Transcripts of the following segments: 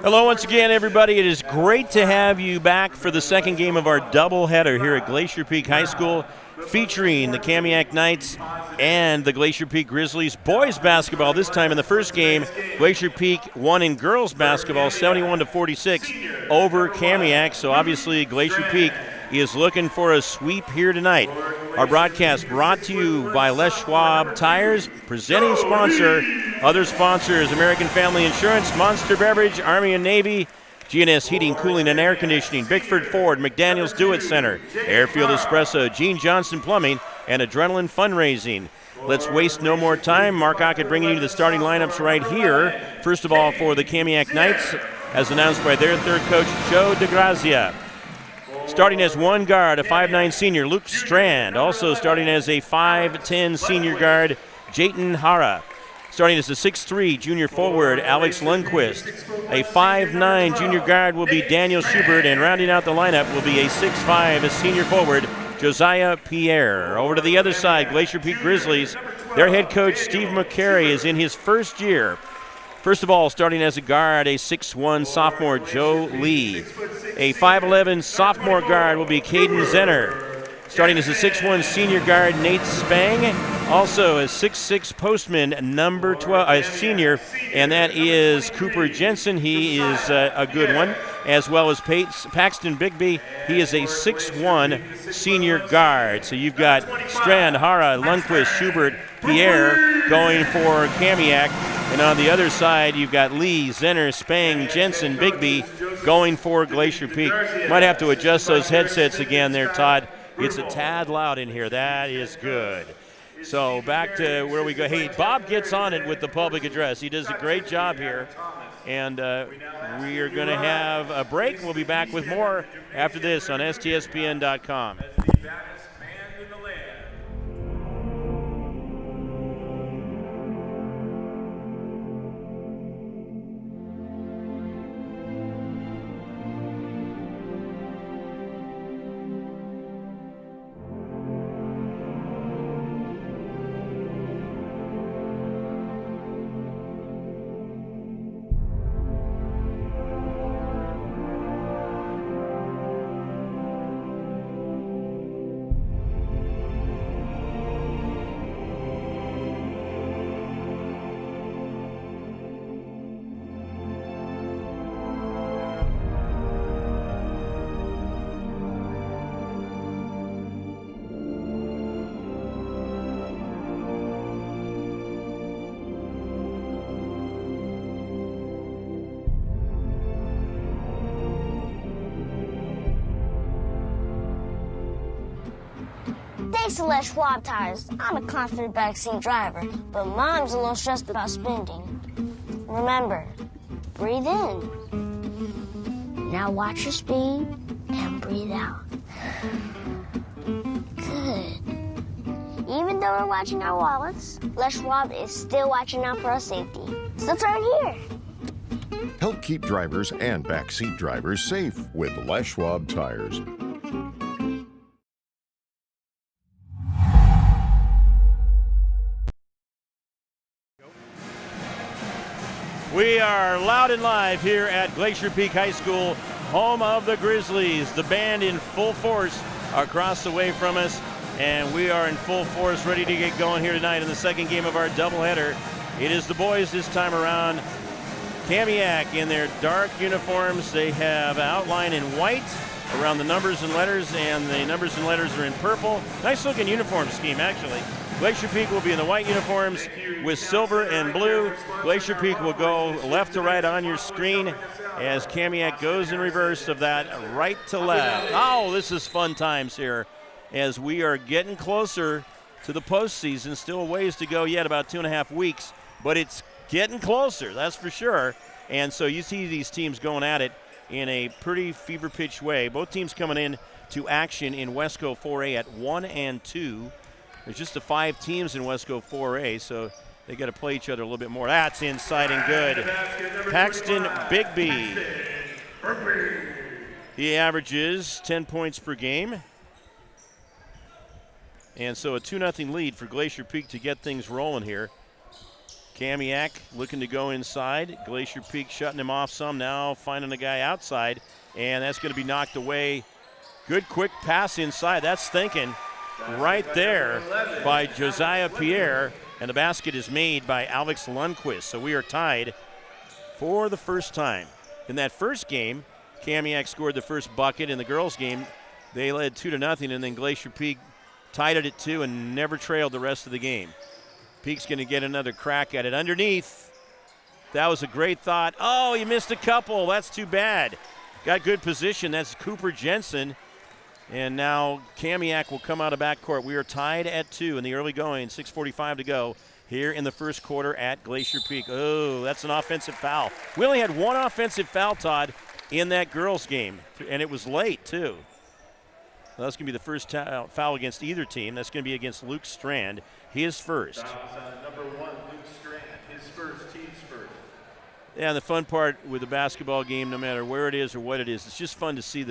Hello once again, everybody. It is great to have you back for the second game of our doubleheader here at Glacier Peak High School, featuring the Kamiak Knights and the Glacier Peak Grizzlies boys basketball. This time in the first game, Glacier Peak won in girls basketball 71-46 over Kamiak. So obviously Glacier Peak is looking for a sweep here tonight. Our broadcast brought to you by Les Schwab Tires, presenting sponsor. Other sponsors: American Family Insurance, Monster Beverage, Army and Navy, GNS Heating, Cooling, and Air Conditioning, Bickford Ford, McDaniels Do-It Center, Airfield Espresso, Gene Johnson Plumbing, and Adrenaline Fundraising. Let's waste no more time. Mark Aucutt bringing you the starting lineups right here. First of all, for the Kamiak Knights, as announced by their third coach, Joe DeGrazia. Starting as one guard, a 5'9 senior, Luke Strand. Also starting as a 5'10 senior guard, Jayton Hara. Starting as a 6'3 junior forward, Alex Lundquist. A 5'9 junior guard will be Daniel Schubert, and rounding out the lineup will be a 6'5 senior forward, Josiah Pierre. Over to the other side, Glacier Peak Grizzlies. Their head coach, Steve McCary, is in his first year. First of all, starting as a guard, a 6'1 sophomore, Joe Lee. A 5'11 sophomore guard will be Caden Zenner. Starting as a 6'1 senior guard, Nate Spang. Also a 6'6 postman, number 12, a senior, and that is Cooper Jensen. He is a good one, as well as Paxton Bigby. He is a 6'1 senior guard. So you've got Strand, Hara, Lundquist, Schubert, Pierre going for Kamiak. And on the other side, you've got Lee, Zenner, Spang, Jensen, Bigby going for Glacier Peak. Might have to adjust those headsets again there, Todd. It's a tad loud in here. That is good. So back to where we go. Hey, Bob gets on it with the public address. He does a great job here. And we are going to have a break. We'll be back with more after this on STSPN.com. Thanks to Les Schwab Tires, I'm a confident backseat driver, but Mom's a little stressed about spending. Remember, breathe in. Now watch your speed and breathe out. Good. Even though we're watching our wallets, Les Schwab is still watching out for our safety. So turn here. Help keep drivers and backseat drivers safe with Les Schwab Tires. We are loud and live here at Glacier Peak High School, home of the Grizzlies. The band in full force across the way from us, and we are in full force ready to get going here tonight in the second game of our doubleheader. It is the boys this time around. Kamiak in their dark uniforms. They have outline in white around the numbers and letters, and the numbers and letters are in purple. Nice looking uniform scheme, actually. Glacier Peak will be in the white uniforms with silver and blue. Glacier Peak will go left to right on your screen as Kamiak goes in reverse of that, right to left. Oh, this is fun times here as we are getting closer to the postseason. Still a ways to go yet, about 2.5 weeks, but it's getting closer, that's for sure. And so you see these teams going at it in a pretty fever pitch way. Both teams coming in to action in Wesco 4A at 1-2. There's just the 5 teams in Wesco 4A, so they got to play each other a little bit more. That's inside and good. Paxton Bigby. He averages 10 points per game. And so a 2-0 lead for Glacier Peak to get things rolling here. Kamiak looking to go inside. Glacier Peak shutting him off some. Now finding a guy outside, and that's going to be knocked away. Good quick pass inside. That's thinking right there by Josiah Pierre, and the basket is made by Alex Lundquist. So we are tied for the first time. In that first game, Kamiak scored the first bucket. In the girls' game, they led 2-0, and then Glacier Peak tied it at 2 and never trailed the rest of the game. Peak's going to get another crack at it. Underneath. That was a great thought. Oh, he missed a couple. That's too bad. Got good position. That's Cooper Jensen. And now Kamiak will come out of backcourt. We are tied at 2 in the early going. 6:45 to go here in the first quarter at Glacier Peak. Oh, that's an offensive foul. We only had one offensive foul, Todd, in that girls' game, and it was late, too. Well, that's going to be the first foul against either team. That's going to be against Luke Strand, his first. Number 1, Luke Strand, his first, team's first. Yeah, and the fun part with the basketball game, no matter where it is or what it is, it's just fun to see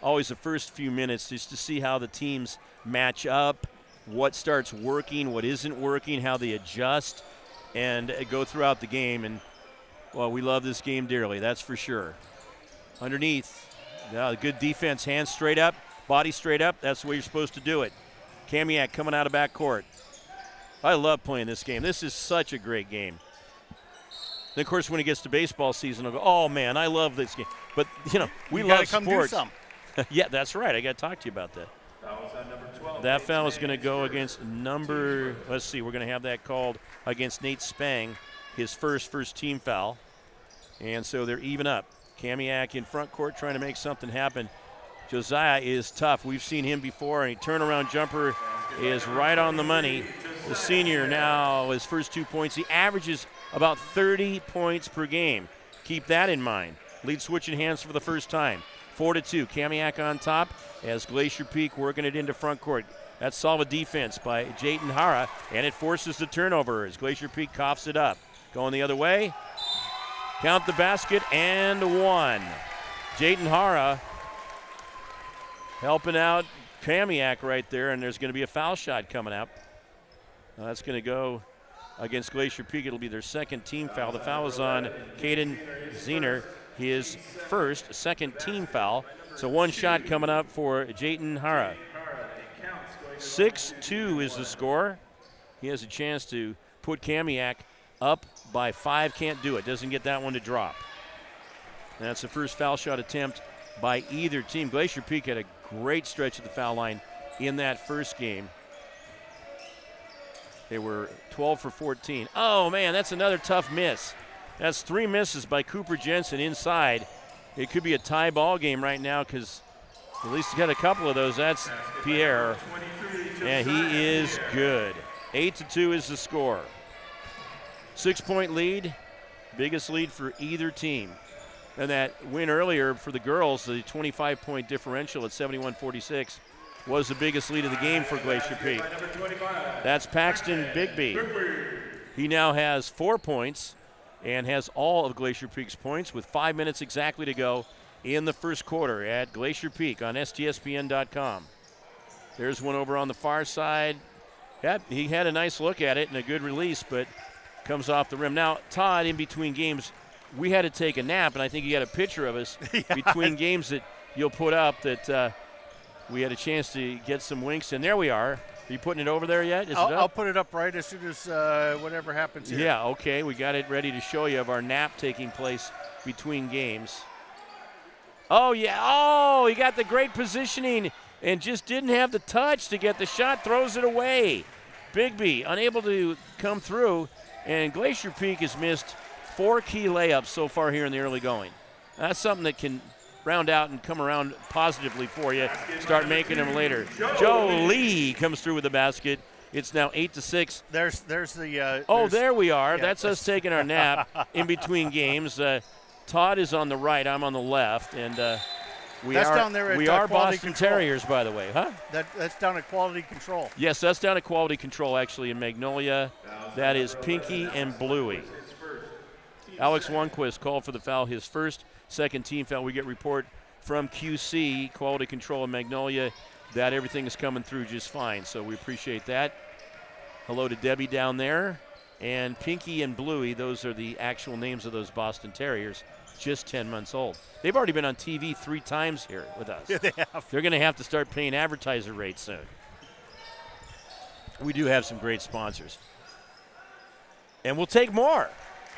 always the first few minutes, just to see how the teams match up, what starts working, what isn't working, how they adjust, and go throughout the game. And, well, we love this game dearly, that's for sure. Underneath, good defense, hands straight up, body straight up. That's the way you're supposed to do it. Kamiak coming out of backcourt. I love playing this game. This is such a great game. Then, of course, when it gets to baseball season, I'll go, oh, man, I love this game. But, we love come sports. Do some. Yeah, that's right. I got to talk to you about that. Number 12, that foul is going to go against let's see, we're going to have that called against Nate Spang, his first team foul. And so they're even up. Kamiak in front court trying to make something happen. Josiah is tough. We've seen him before, and a turnaround jumper is right on the money. The senior now, his first 2 points. He averages about 30 points per game. Keep that in mind. Lead switching hands for the first time. 4-2. Kamiak on top as Glacier Peak working it into front court. That's solid defense by Jayden Hara, and it forces the turnover as Glacier Peak coughs it up. Going the other way. Count the basket and 1. Jayden Hara helping out Kamiak right there, and there's going to be a foul shot coming up. That's going to go against Glacier Peak. It'll be their second team foul. The foul is on Caden Zener, his second team foul. So one shot coming up for Jayden Hara. 6-2 is the score. He has a chance to put Kamiak up by 5. Can't do it. Doesn't get that one to drop. And that's the first foul shot attempt by either team. Glacier Peak had a great stretch at the foul line in that first game. They were 12 for 14. Oh, man, that's another tough miss. That's 3 misses by Cooper Jensen inside. It could be a tie ball game right now because at least he's got a couple of those. That's Pierre, and he is good. 8-2 is the score. 6-point lead, biggest lead for either team. And that win earlier for the girls, the 25-point differential at 71-46, was the biggest lead of the game for Glacier Peak. That's Paxton Bigby. He now has 4 points and has all of Glacier Peak's points with 5 minutes exactly to go in the first quarter at Glacier Peak on STSPN.com. There's one over on the far side. He had a nice look at it and a good release, but comes off the rim. Now, Todd, in between games, we had to take a nap, and I think you got a picture of us between games that you'll put up that we had a chance to get some winks, and there we are. Are you putting it over there yet? Is it up? I'll put it up right as soon as whatever happens here. Yeah, okay. We got it ready to show you of our nap taking place between games. Oh, yeah. Oh, he got the great positioning and just didn't have the touch to get the shot, throws it away. Bigby unable to come through, and Glacier Peak has missed 4 key layups so far here in the early going. That's something that can round out and come around positively for you. Start making them later. Joe Lee comes through with the basket. It's now 8-6. There's the. There we are. Yeah, that's us taking our nap in between games. Todd is on the right. I'm on the left, and we are Boston Terriers, by the way, huh? That's down at Quality Control. Yes, that's down at Quality Control, actually, in Magnolia. That is Pinky and Bluey. Alex Lundquist called for the foul, his first, second team foul. We get report from QC, Quality Control in Magnolia, that everything is coming through just fine. So we appreciate that. Hello to Debbie down there. And Pinky and Bluey, those are the actual names of those Boston Terriers, just 10 months old. They've already been on TV 3 times here with us. Yeah, they have. They're going to have to start paying advertiser rates soon. We do have some great sponsors. And we'll take more.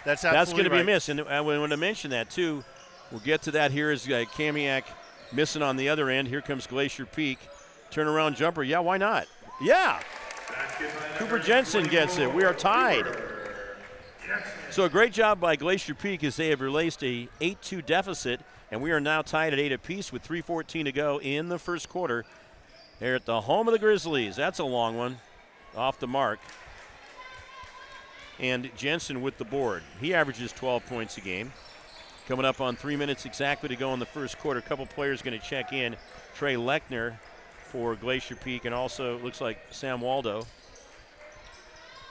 That's going to be right. a miss. And I want to mention that, too. We'll get to that here as Kamiak missing on the other end. Here comes Glacier Peak. Turnaround jumper. Yeah, why not? Yeah. Cooper Jensen gets it. We are tied. So a great job by Glacier Peak as they have released a 8-2 deficit, and we are now tied at 8 apiece with 3:14 to go in the first quarter. They're at the home of the Grizzlies. That's a long one. Off the mark. And Jensen with the board. He averages 12 points a game. Coming up on 3 minutes exactly to go in the first quarter. A couple players going to check in. Trey Lechner for Glacier Peak, and also looks like Sam Waldo.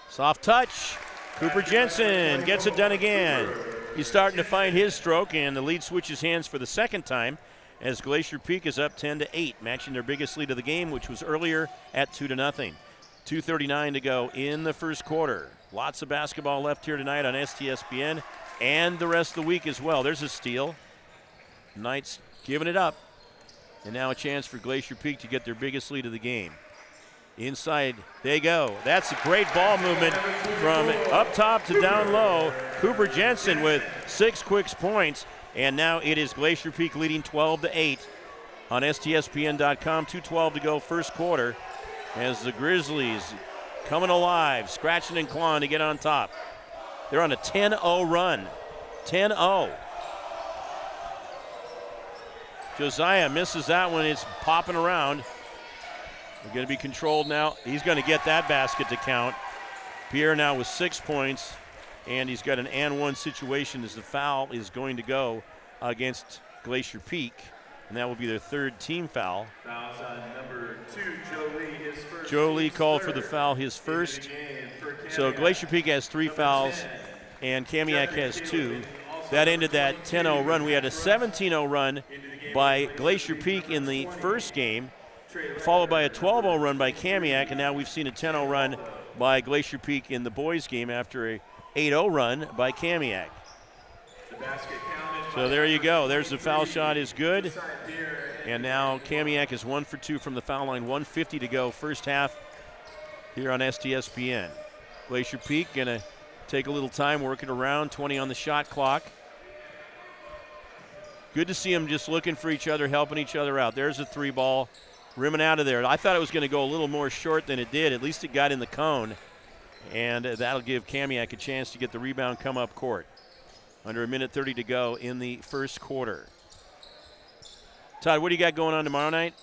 Soft touch. Cooper Jensen gets it done again. He's starting to find his stroke, and the lead switches hands for the second time as Glacier Peak is up 10-8, matching their biggest lead of the game, which was earlier at 2-0. 2:39 to go in the first quarter. Lots of basketball left here tonight on STSPN and the rest of the week as well. There's a steal. Knights giving it up. And now a chance for Glacier Peak to get their biggest lead of the game. Inside they go. That's a great ball movement from up top to down low. Cooper Jensen with 6 quick points. And now it is Glacier Peak leading 12-8 on STSPN.com. 2:12 to go first quarter as the Grizzlies coming alive, scratching and clawing to get on top. They're on a 10-0 run. 10-0. Josiah misses that one. It's popping around. They're going to be controlled now. He's going to get that basket to count. Pierre now with 6 points, and he's got an and one situation as the foul is going to go against Glacier Peak, and that will be their 3rd team foul. Fouls on number 2, Joe Lee, his first. Joe Lee called for the foul, his first. So Glacier Peak has 3 fouls, and Kamiak has 2. That ended that 10-0 run. We had a 17-0 run by Glacier Peak in the first game, followed by a 12-0 run by Kamiak, and now we've seen a 10-0 run by Glacier Peak in the boys' game after a 8-0 run by Kamiak. So there you go. There's the foul shot is good. And now Kamiak is 1 for 2 from the foul line. 1:50 to go first half here on STSPN. Glacier Peak going to take a little time working around. 20 on the shot clock. Good to see them just looking for each other, helping each other out. There's a 3 ball rimming out of there. I thought it was going to go a little more short than it did. At least it got in the cone. And that'll give Kamiak a chance to get the rebound, come up court. Under 1:30 to go in the first quarter. Todd, what do you got going on tomorrow night?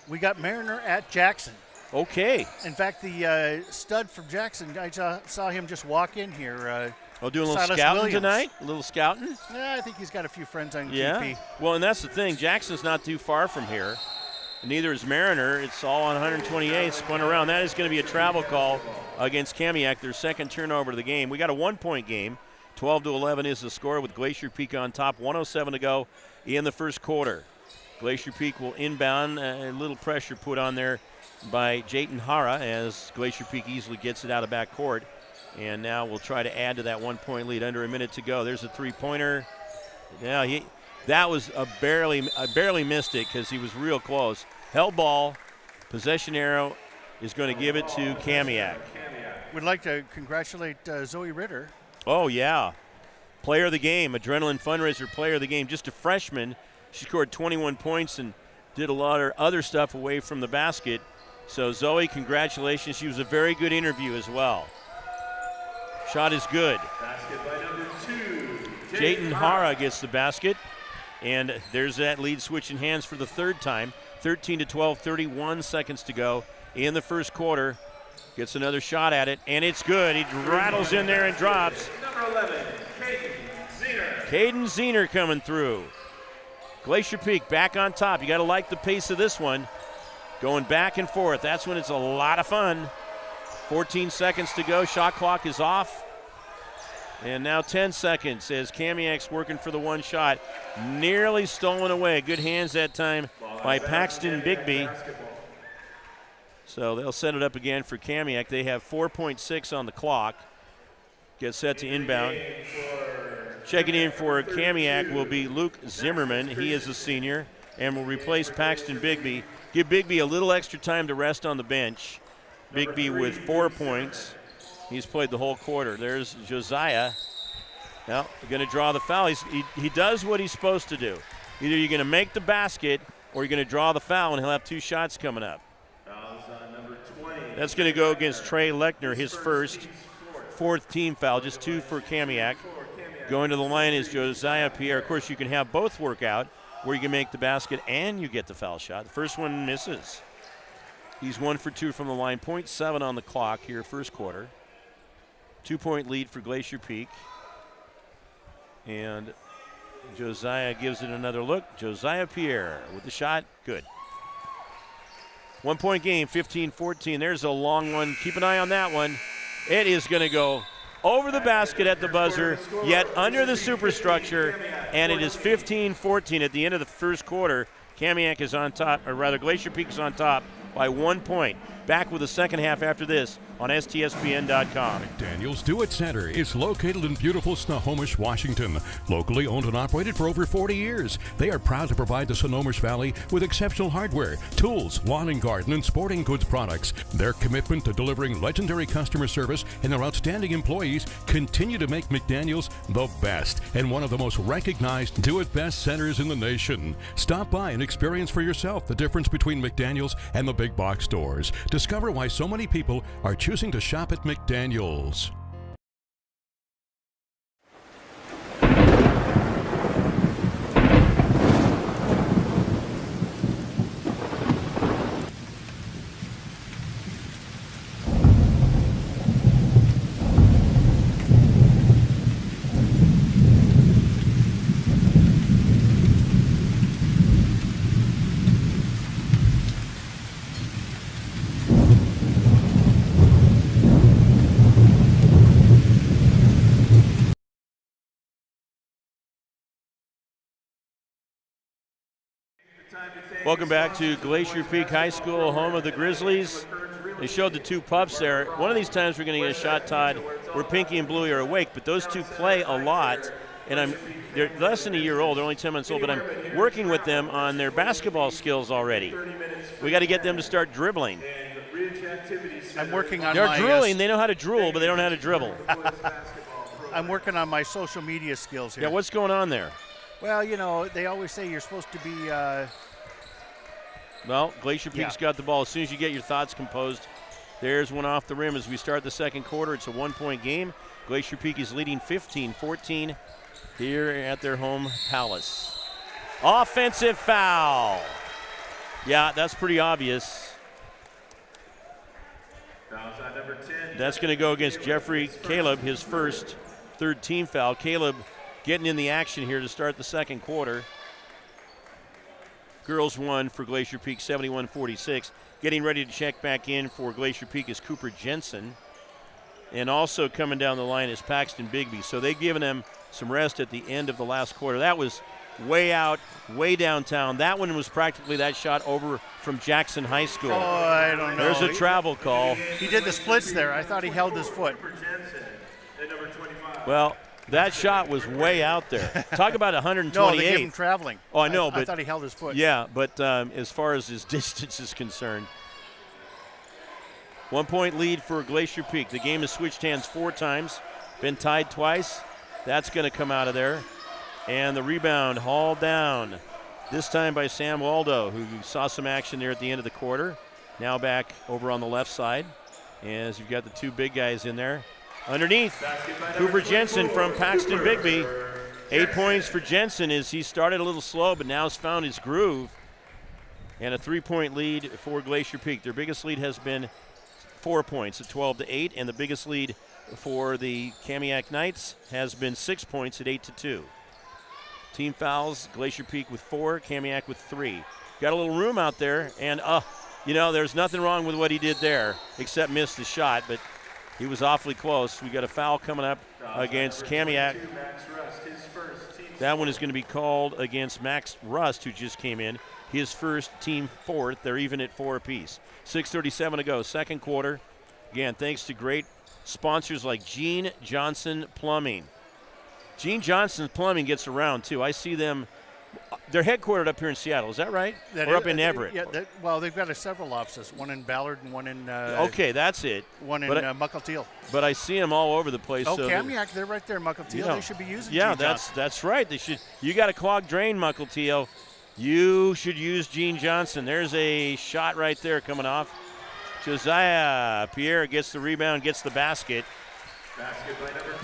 We got Mariner at Jackson. Okay. In fact, the stud from Jackson, I saw him just walk in here. Doing a little Silas scouting Williams. tonight? A little scouting? Yeah, I think he's got a few friends on Yeah. GP. Well, and that's the thing. Jackson's not too far from here. Neither is Mariner. It's all on 128, spun around. That is going to be a travel call against Kamiak, their 2nd turnover of the game. We got a 1-point game. 12-11 is the score with Glacier Peak on top. 1:07 to go in the first quarter. Glacier Peak will inbound. A little pressure put on there by Jayton Hara as Glacier Peak easily gets it out of back court. And now we'll try to add to that 1-point lead. Under a minute to go. There's a 3-pointer. Yeah, that was I barely missed it because he was real close. Held ball, possession arrow is going to give it to Kamiak. Would like to congratulate Zoe Ritter. Oh, yeah. Player of the game, Adrenaline Fundraiser player of the game. Just a freshman. She scored 21 points and did a lot of other stuff away from the basket. So, Zoe, congratulations. She was a very good interview as well. Shot is good. Basket by number 2, Jayton Hara gets the basket. And there's that lead switching hands for the 3rd time. 13-12, 31 seconds to go in the first quarter. Gets another shot at it, and it's good. He rattles in there and drops. Number 11, Caden Zener. Caden Zener coming through. Glacier Peak back on top. You got to like the pace of this one. Going back and forth. That's when it's a lot of fun. 14 seconds to go. Shot clock is off. And now 10 seconds as Kamiak's working for the 1 shot. Nearly stolen away. Good hands that time by Paxton Bigby. So they'll set it up again for Kamiak. They have 4.6 on the clock. gets set to inbound. Checking in for Kamiak will be Luke Zimmerman. He is a senior and will replace Paxton Bigby. Give Bigby a little extra time to rest on the bench. Bigby with 4 points. He's played the whole quarter. There's Josiah. Now, going to draw the foul. He does what he's supposed to do. Either you're going to make the basket or you're going to draw the foul, and he'll have 2 shots coming up. That's going to go against Trey Lechner, his fourth team foul, just 2 for Kamiak. Going to the line is Josiah Pierre. Of course, you can have both work out, where you can make the basket and you get the foul shot. The first one misses. He's 1 for 2 from the line. 0.7 on the clock here, first quarter. 2-point lead for Glacier Peak. And Josiah gives it another look. Josiah Pierre with the shot. Good. 1-point game, 15-14. There's a long one. Keep an eye on that one. It is going to go over the basket at the buzzer, yet under the superstructure, and it is 15-14 at the end of the first quarter. Kamiak is on top, or rather Glacier Peak is on top by 1 point. Back with the second half after this on STSPN.com. McDaniel's Do-It Center is located in beautiful Snohomish, Washington. Locally owned and operated for over 40 years, they are proud to provide the Snohomish Valley with exceptional hardware, tools, lawn and garden, and sporting goods products. Their commitment to delivering legendary customer service and their outstanding employees continue to make McDaniel's the best and one of the most recognized Do-It-Best centers in the nation. Stop by and experience for yourself the difference between McDaniel's and the big box stores. Discover why so many people are choosing to shop at McDaniel's. Welcome back to Glacier Peak High School, home of the Grizzlies. They showed the 2 pups there. One of these times we're going to get a shot, Todd, where Pinky and Bluey are awake, but those 2 play a lot, and they're less than a year old. They're only 10 months old, but I'm working with them on their basketball skills already. We got to get them to start dribbling. I'm working on They're drooling. They know how to drool, but they don't know how to dribble. I'm working on my social media skills here. Yeah, what's going on there? Well, you know, they always say you're supposed to be Well, Glacier Peak's got the ball. As soon as you get your thoughts composed, there's one off the rim as we start the second quarter. It's a 1-point game. Glacier Peak is leading 15-14 here at their home palace. Offensive foul. Yeah, that's pretty obvious. That's going to go against Jeffrey Caleb, his third team foul. Caleb getting in the action here to start the second quarter. Girls 1 for Glacier Peak, 71-46. Getting ready to check back in for Glacier Peak is Cooper Jensen. And also coming down the line is Paxton Bigby. So they've given them some rest at the end of the last quarter. That was way out, way downtown. That one was practically that shot over from Jackson High School. Oh, I don't know. There's a travel call. He did the splits there. I thought he held his foot. Well, that shot was way out there. Talk about 128. No, they gave him traveling. Oh, I know, I thought he held his foot. Yeah, but as far as his distance is concerned. 1-point lead for Glacier Peak. The game has switched hands 4 times, been tied twice. That's going to come out of there. And the rebound hauled down, this time by Sam Waldo, who saw some action there at the end of the quarter. Now back over on the left side, as you've got the 2 big guys in there. Underneath, Cooper Jensen from Paxton Bigby. 8 points for Jensen as he started a little slow, but now has found his groove. And a 3-point lead for Glacier Peak. Their biggest lead has been 4 points at 12-8, and the biggest lead for the Kamiak Knights has been 6 points at 8-2. Team fouls, Glacier Peak with 4, Kamiak with 3. Got a little room out there, and you know, there's nothing wrong with what he did there, except missed the shot, but he was awfully close. We got a foul coming up against Kamiak. That one is going to be called against Max Rust, who just came in. His first, team 4th. They're even at 4 apiece. 6:37 to go, second quarter. Again, thanks to great sponsors like Gene Johnson Plumbing. Gene Johnson Plumbing gets around, too. I see them. They're headquartered up here in Seattle. Is that right? Or up in Everett? Yeah, well, they've got several offices, one in Ballard and one in okay, that's it. One in Mukilteel. But I see them all over the place. Oh, so Kamiak, they're right there, Mukilteel. They should be using Yeah, Gene Johnson. that's right. They should. You got a clogged drain, Mukilteel. You should use Gene Johnson. There's a shot right there coming off. Josiah Pierre gets the rebound, gets the basket.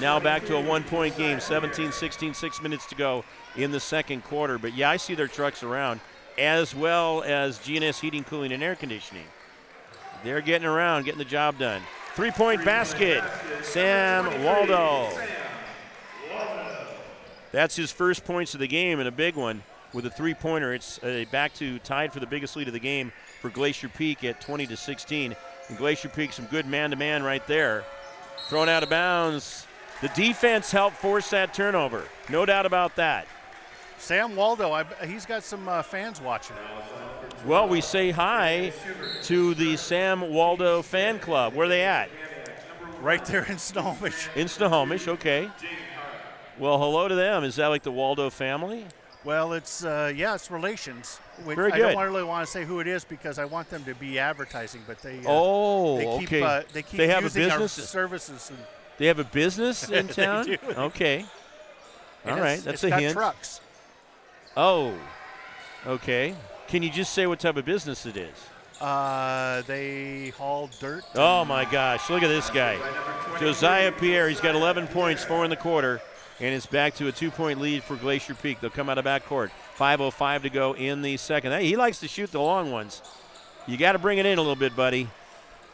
Now back to a 1-point game, 17-16, 6 minutes to go in the second quarter. But, yeah, I see their trucks around, as well as GNS Heating, Cooling, and Air Conditioning. They're getting around, getting the job done. 3-point basket, Sam Waldo. That's his first points of the game, and a big one with a three-pointer. It's back to tied for the biggest lead of the game for Glacier Peak at 20-16. And Glacier Peak, some good man-to-man right there. Thrown out of bounds. The defense helped force that turnover. No doubt about that. Sam Waldo, he's got some fans watching. Well, we say hi to the Sam Waldo fan club. Where are they at? Right there in Snohomish. In Snohomish, okay. Well, hello to them. Is that like the Waldo family? Well, it's relations. Very good. I don't really want to say who it is because I want them to be advertising, but they keep they have using a our business. services. And they have a business in town? They do. Okay. All right, that's a hint. It's got trucks. Oh, okay. Can you just say what type of business it is? They haul dirt. Oh, my gosh. Look at this guy. Josiah Pierre, he's got 11 points, 4 in the quarter, and it's back to a 2-point lead for Glacier Peak. They'll come out of backcourt. 5:05 to go in the second. He likes to shoot the long ones. You got to bring it in a little bit, buddy.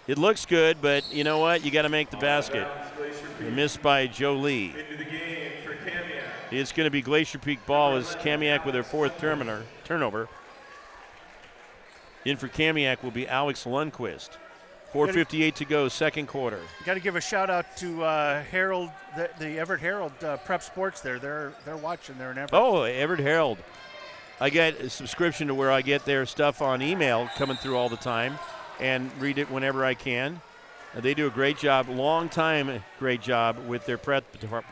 It looks good, but you know what? You got to make the basket. Missed by Joe Lee. It's going to be Glacier Peak ball as Kamiak with their fourth turnover. In for Kamiak will be Alex Lundquist. 4:58 to go, second quarter. Got to give a shout out to Herald, the Everett Herald Prep Sports. They're watching there in Everett. Oh, Everett Herald. I get a subscription to where I get their stuff on email coming through all the time and read it whenever I can. They do a great job, great job with their prep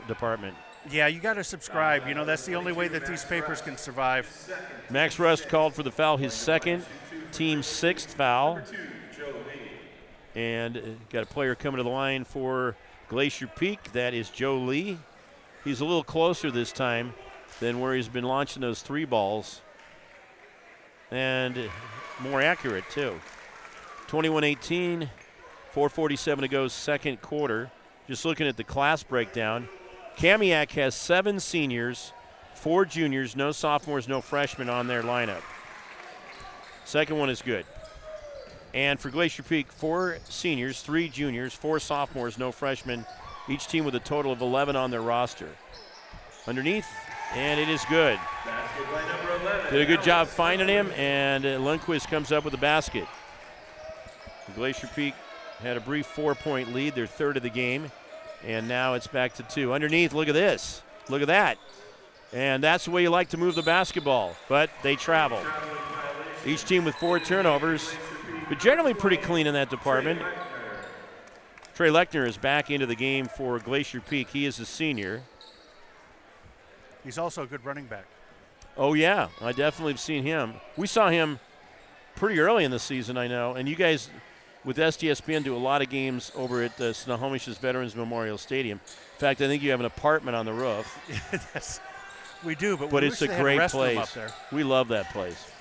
department. Yeah, you got to subscribe. You know, that's the only way that these papers can survive. Max Rust called for the foul, his second, team sixth foul. And got a player coming to the line for Glacier Peak. That is Joe Lee. He's a little closer this time than where he's been launching those three balls. And more accurate, too. 21-18, 4:47 to go, second quarter. Just looking at the class breakdown, Kamiak has 7 seniors, 4 juniors, no sophomores, no freshmen on their lineup. Second one is good. And for Glacier Peak, 4 seniors, 3 juniors, 4 sophomores, no freshmen, each team with a total of 11 on their roster. Underneath, and it is good. Did a good job finding him, and Lundquist comes up with a basket. Glacier Peak had a brief 4-point lead, their third of the game, and now it's back to 2. Underneath, look at this. Look at that. And that's the way you like to move the basketball, but they travel. Each team with 4 turnovers, but generally pretty clean in that department. Trey Lechner is back into the game for Glacier Peak. He is a senior. He's also a good running back. Oh, yeah, I definitely have seen him. We saw him pretty early in the season, I know, and you guys with STSPN do a lot of games over at Snohomish's Veterans Memorial Stadium. In fact, I think you have an apartment on the roof. Yes, we do, but it's a great place. Up there. We love that place.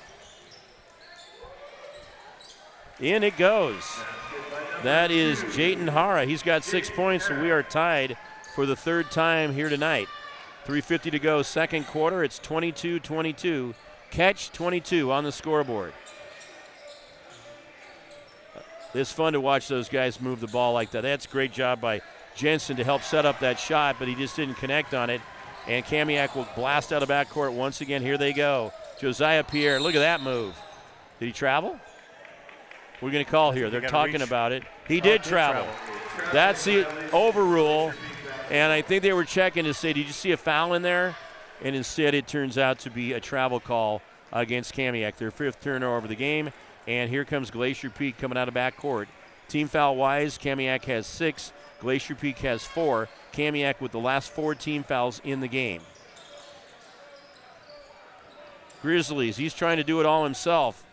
In it goes. That is Jayton Hara. He's got 6 points, and we are tied for the third time here tonight. 3:50 to go, second quarter. It's 22-22. Catch 22 on the scoreboard. It's fun to watch those guys move the ball like that. That's a great job by Jensen to help set up that shot, but he just didn't connect on it. And Kamiak will blast out of backcourt once again. Here they go. Josiah Pierre, look at that move. Did he travel? We're going to call here. They're talking about it. He did travel. That's the overrule. And I think they were checking to say, did you see a foul in there? And instead it turns out to be a travel call against Kamiak, their 5th turnover of the game. And here comes Glacier Peak coming out of backcourt. Team foul-wise, Kamiak has 6, Glacier Peak has 4. Kamiak with the last 4 team fouls in the game. Grizzlies, he's trying to do it all himself.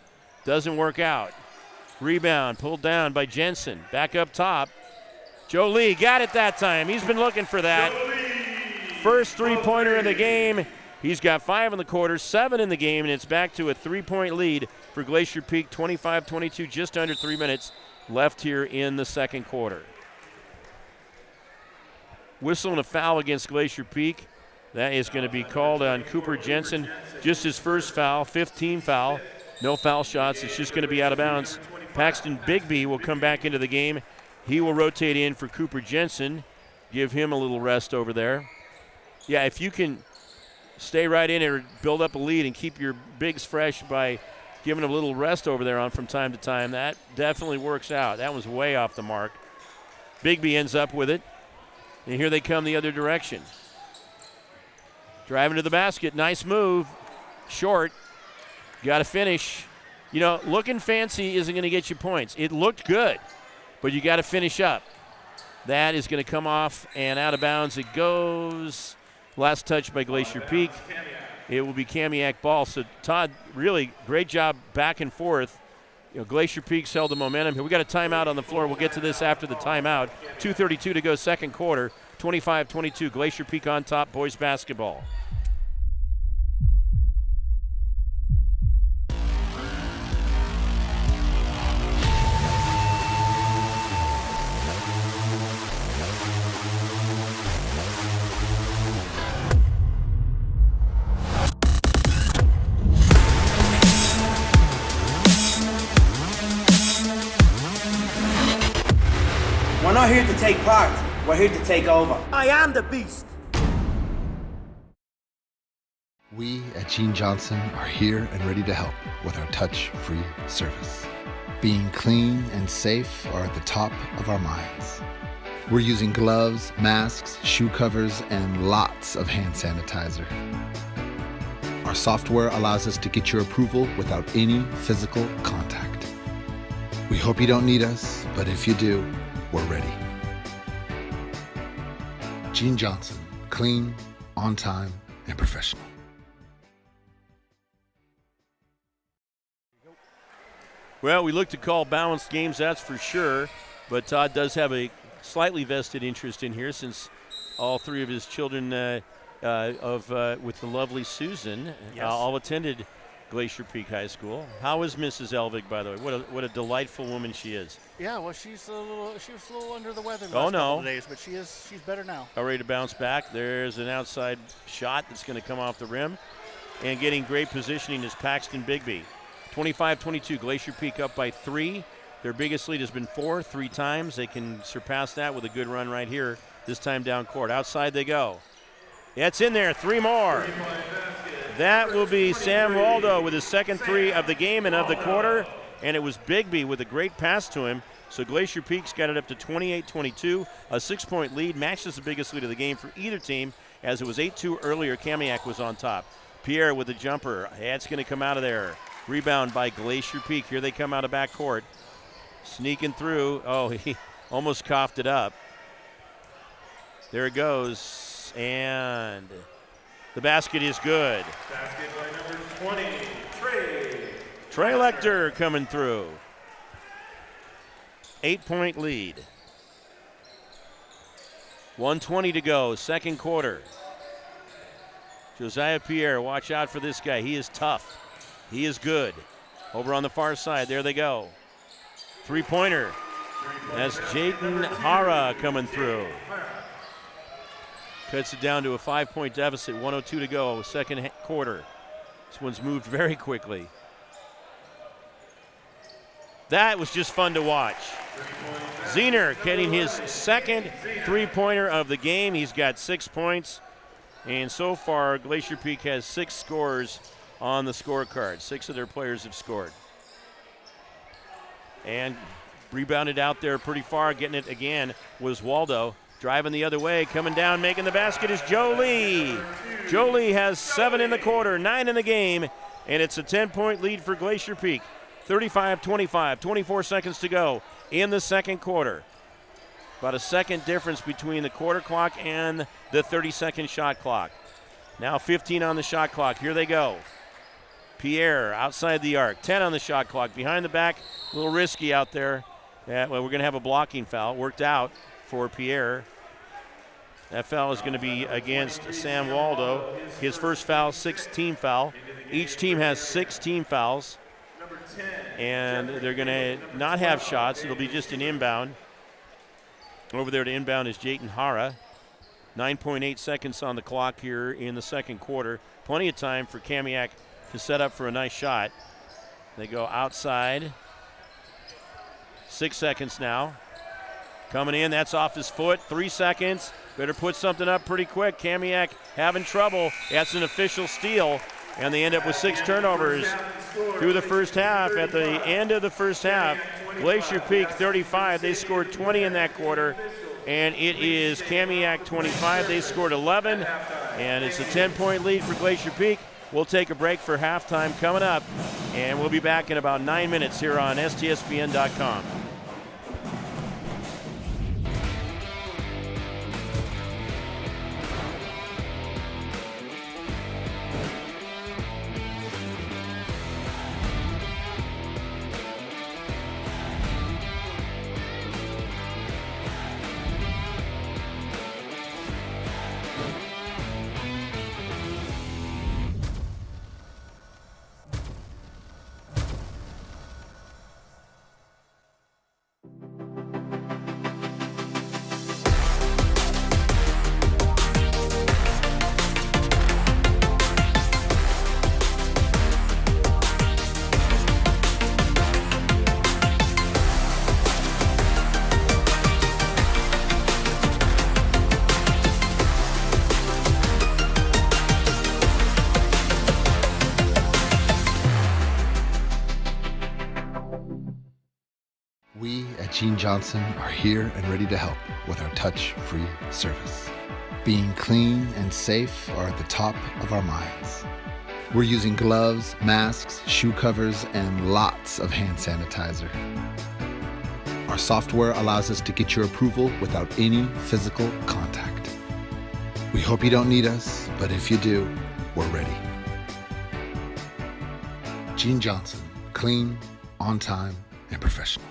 Doesn't work out. Rebound pulled down by Jensen. Back up top. Joe Lee got it that time. He's been looking for that. First three-pointer of the game. He's got 5 in the quarter, 7 in the game, and it's back to a 3-point lead for Glacier Peak, 25-22, just under 3 minutes left here in the second quarter. Whistle and a foul against Glacier Peak. That is going to be called on Cooper Jensen. Just his first foul, 15 foul. No foul shots. It's just going to be out of bounds. Paxton Bigby will come back into the game. He will rotate in for Cooper Jensen. Give him a little rest over there. Yeah, if you can stay right in or build up a lead and keep your bigs fresh by giving them a little rest over there on from time to time, that definitely works out. That was way off the mark. Bigby ends up with it. And here they come the other direction. Driving to the basket. Nice move. Short. Got to finish. You know, looking fancy isn't going to get you points. It looked good, but you got to finish up. That is going to come off and out of bounds. It goes. Last touch by Glacier Peak. It will be Kamiak ball. So, Todd, really great job back and forth. You know, Glacier Peak's held the momentum here. We got a timeout on the floor. We'll get to this after the timeout. 2:32 to go, second quarter. 25-22. Glacier Peak on top. Boys basketball. We're not here to take part. We're here to take over. I am the beast. We at Gene Johnson are here and ready to help with our touch-free service. Being clean and safe are at the top of our minds. We're using gloves, masks, shoe covers, and lots of hand sanitizer. Our software allows us to get your approval without any physical contact. We hope you don't need us, but if you do, we're ready. Gene Johnson, clean, on time, and professional. Well, we look to call balanced games, that's for sure, but Todd does have a slightly vested interest in here since all 3 of his children with the lovely Susan all attended Glacier Peak High School. How is Mrs. Elvig, by the way? What a delightful woman she is. Yeah, well, she was a little under the weather the last couple of days, but she's better now. All ready to bounce back. There's an outside shot that's going to come off the rim. And getting great positioning is Paxton Bigby. 25-22, Glacier Peak up by 3. Their biggest lead has been 4, 3 times. They can surpass that with a good run right here, this time down court. Outside they go. Yeah, it's in there, 3 more. That will be Sam Waldo with his second 3 of the game and of the quarter. And it was Bigby with a great pass to him. So Glacier Peak's got it up to 28-22. A 6-point lead, matches the biggest lead of the game for either team, as it was 8-2 earlier. Kamiak was on top. Pierre with the jumper. That's going to come out of there. Rebound by Glacier Peak. Here they come out of backcourt. Sneaking through. Oh, he almost coughed it up. There it goes. And the basket is good. Basket by number 20, Trey Lecter coming through. 8-point lead. 1:20 to go, second quarter. Josiah Pierre, watch out for this guy. He is tough. He is good. Over on the far side, there they go. 3-pointer. That's Jaden Hara coming through. Cuts it down to a 5-point deficit, 1:02 to go, second quarter. This one's moved very quickly. That was just fun to watch. Zener getting his second 3-pointer of the game. He's got 6 points. And so far, Glacier Peak has 6 scores on the scorecard. 6 of their players have scored. And rebounded out there pretty far, getting it again was Waldo. Driving the other way, coming down, making the basket is Joe Lee. Joe Lee has 7 in the quarter, 9 in the game, and it's a 10-point lead for Glacier Peak. 35-25, 24 seconds to go in the second quarter. About a second difference between the quarter clock and the 30-second shot clock. Now 15 on the shot clock. Here they go. Pierre outside the arc. 10 on the shot clock. Behind the back, a little risky out there. Well, we're going to have a blocking foul. Worked out for Pierre. That foul is going to be against Sam Waldo. His first foul, 6th team foul. Each team has 6 team fouls. And they're going to not have shots. It'll be just an inbound. Over there to inbound is Jayton Hara. 9.8 seconds on the clock here in the second quarter. Plenty of time for Kamiak to set up for a nice shot. They go outside. 6 seconds now. Coming in, that's off his foot. 3 seconds. Better put something up pretty quick. Kamiak having trouble. That's an official steal. And they end up with 6 turnovers through the first half. At the end of the first half, Glacier Peak 35. They scored 20 in that quarter. And it is Kamiak 25. They scored 11. And it's a 10-point lead for Glacier Peak. We'll take a break for halftime coming up. And we'll be back in about 9 minutes here on STSPN.com. We at Gene Johnson are here and ready to help with our touch-free service. Being clean and safe are at the top of our minds. We're using gloves, masks, shoe covers, and lots of hand sanitizer. Our software allows us to get your approval without any physical contact. We hope you don't need us, but if you do, we're ready. Gene Johnson, clean, on time, and professional.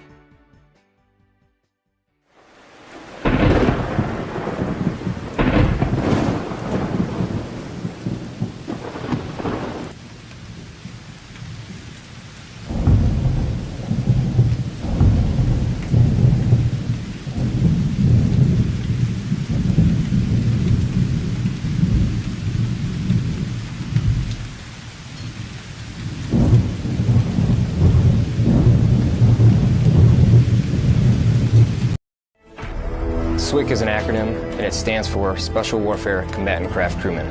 SWCC is an acronym, and it stands for Special Warfare Combatant Craft Crewman.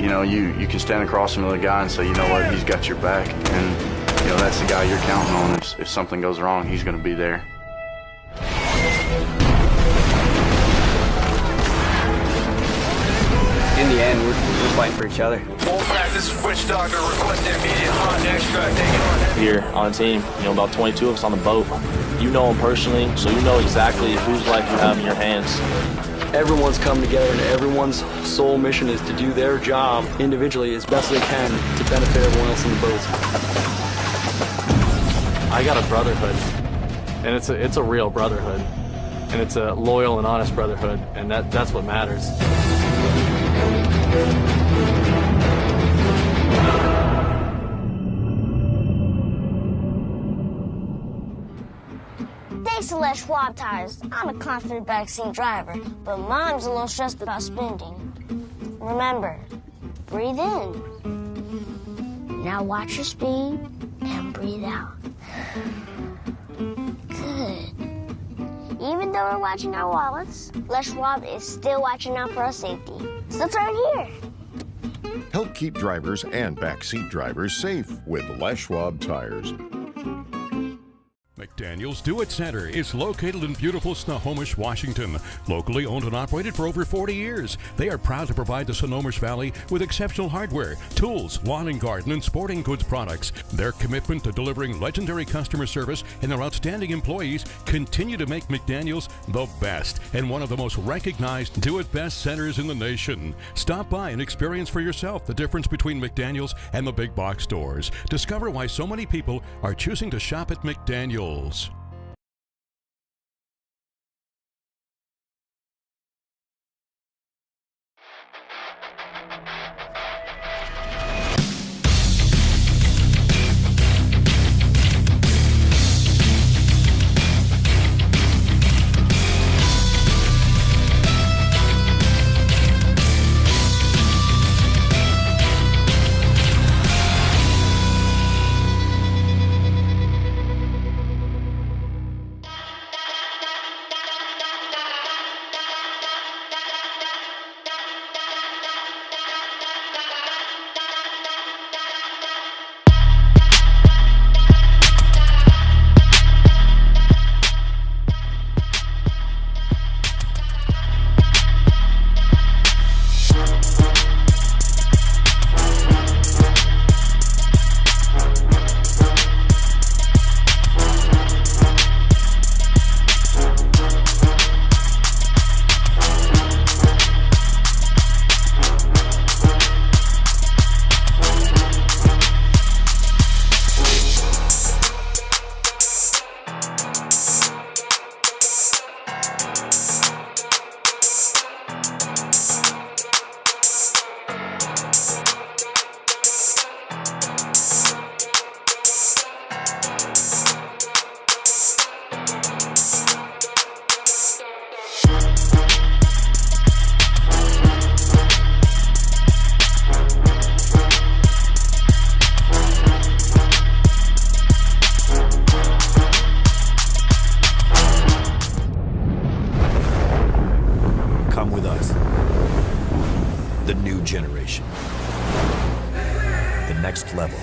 You know, you can stand across from the guy and say, you know what, he's got your back, and, you know, that's the guy you're counting on. If something goes wrong, he's going to be there. In the end, we're fighting for each other. Full practice, Witch Doctor, requesting immediate hot extract, taking on. Here on the team, you know, about 22 of us on the boat. You know them personally, so you know exactly whose life you have in your hands. Everyone's come together, and everyone's sole mission is to do their job individually as best they can to benefit everyone else in the boats. I got a brotherhood, and it's a real brotherhood, and it's a loyal and honest brotherhood, and that's what matters. Thanks to Les Schwab tires, I'm a confident backseat driver, but Mom's a little stressed about spending. Remember, breathe in. Now watch your speed and breathe out. Good. Even though we're watching our wallets, Les Schwab is still watching out for our safety. So turn here. Help keep drivers and backseat drivers safe with Les Schwab tires. McDaniel's Do-It Center is located in beautiful Snohomish, Washington. Locally owned and operated for over 40 years, they are proud to provide the Snohomish Valley with exceptional hardware, tools, lawn and garden, and sporting goods products. Their commitment to delivering legendary customer service and their outstanding employees continue to make McDaniel's the best and one of the most recognized do-it-best centers in the nation. Stop by and experience for yourself the difference between McDaniel's and the big box stores. Discover why so many people are choosing to shop at McDaniel's. Come with us. The new generation. The next level.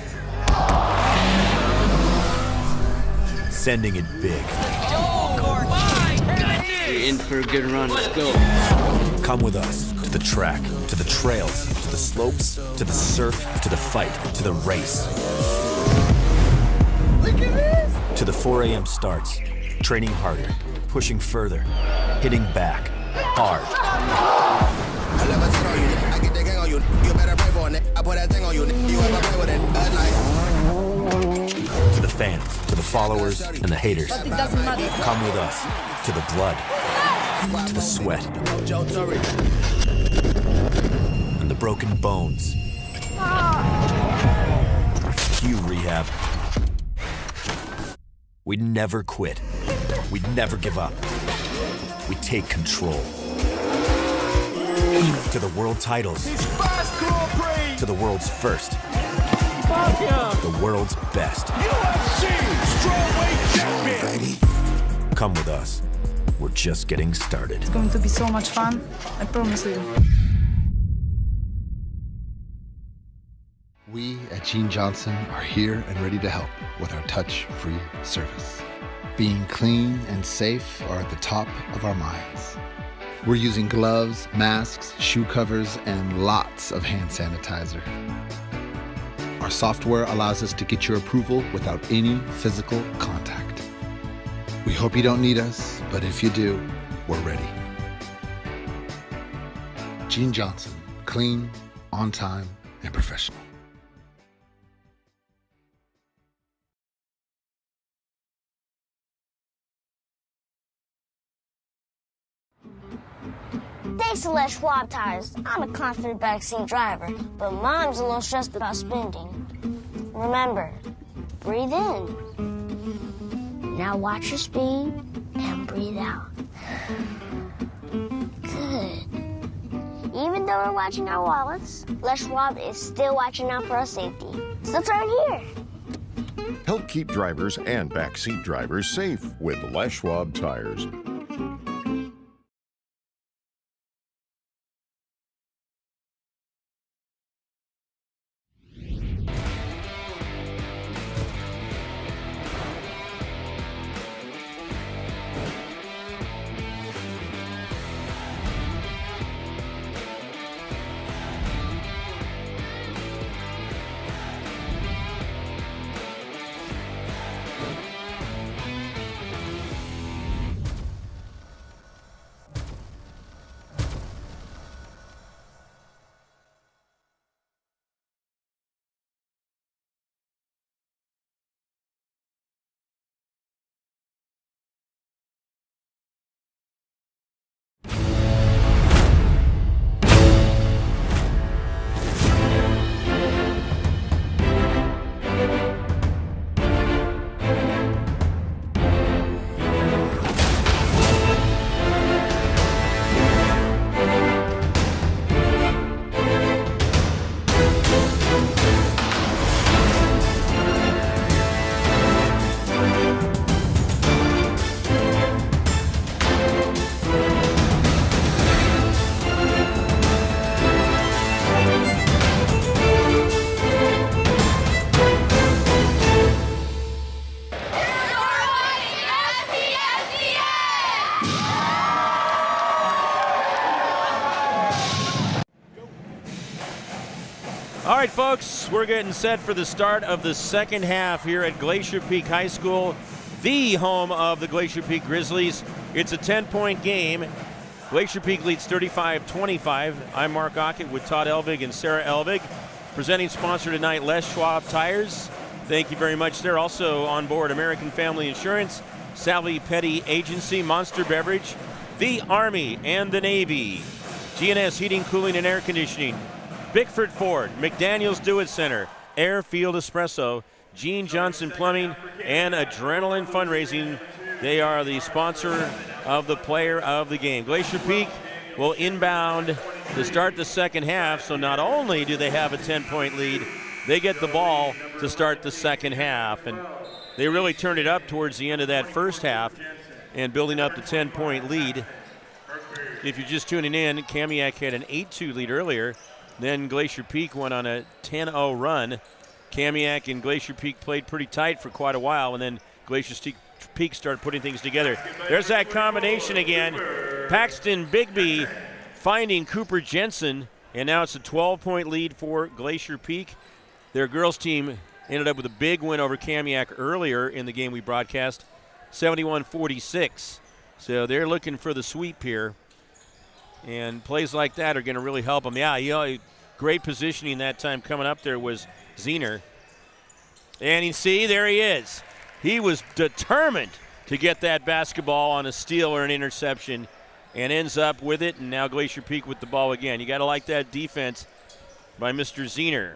Sending it big. You're in for a good run. Let's go. Come with us to the track, to the trails, to the slopes, to the surf, to the fight, to the race. Look at this! To the 4 a.m. starts, training harder, pushing further, hitting back, hard. To the fans, to the followers, and the haters. Come with us to the blood, to the sweat, and the broken bones. Cue rehab. We never quit. We never give up. We take control. To the world titles. To the world's first. The world's best. Come with us. We're just getting started. It's going to be so much fun. I promise you. We at Gene Johnson are here and ready to help with our touch-free service. Being clean and safe are at the top of our minds. We're using gloves, masks, shoe covers, and lots of hand sanitizer. Our software allows us to get your approval without any physical contact. We hope you don't need us, but if you do, we're ready. Gene Johnson, clean, on time, and professional. Thanks to Les Schwab tires, I'm a confident backseat driver, but Mom's a little stressed about spending. Remember, breathe in. Now watch your speed and breathe out. Good. Even though we're watching our wallets, Les Schwab is still watching out for our safety. So turn here. Help keep drivers and backseat drivers safe with Les Schwab tires. All right, folks, we're getting set for the start of the second half here at Glacier Peak High School, the home of the Glacier Peak Grizzlies. It's a 10-point game. Glacier Peak leads 35-25. I'm Mark Aucutt with Todd Elvig and Sarah Elvig. Presenting sponsor tonight, Les Schwab Tires. Thank you very much. They're also on board American Family Insurance, Sally Petty Agency, Monster Beverage, the Army and the Navy, GNS Heating, Cooling, and Air Conditioning, Bickford Ford, McDaniels Do-It Center, Airfield Espresso, Gene Johnson Plumbing, and Adrenaline Fundraising. They are the sponsor of the player of the game. Glacier Peak will inbound to start the second half, so not only do they have a 10-point lead, they get the ball to start the second half. And they really turned it up towards the end of that first half and building up the 10-point lead. If you're just tuning in, Kamiak had an 8-2 lead earlier. Then Glacier Peak went on a 10-0 run. Kamiak and Glacier Peak played pretty tight for quite a while, and then Glacier Peak started putting things together. There's that combination again. Paxton Bigby finding Cooper Jensen, and now it's a 12-point lead for Glacier Peak. Their girls team ended up with a big win over Kamiak earlier in the game we broadcast, 71-46. So they're looking for the sweep here. And plays like that are going to really help them. Yeah, great positioning that time coming up there was Zener. And you see, there he is. He was determined to get that basketball on a steal or an interception and ends up with it. And now Glacier Peak with the ball again. You got to like that defense by Mr. Zener.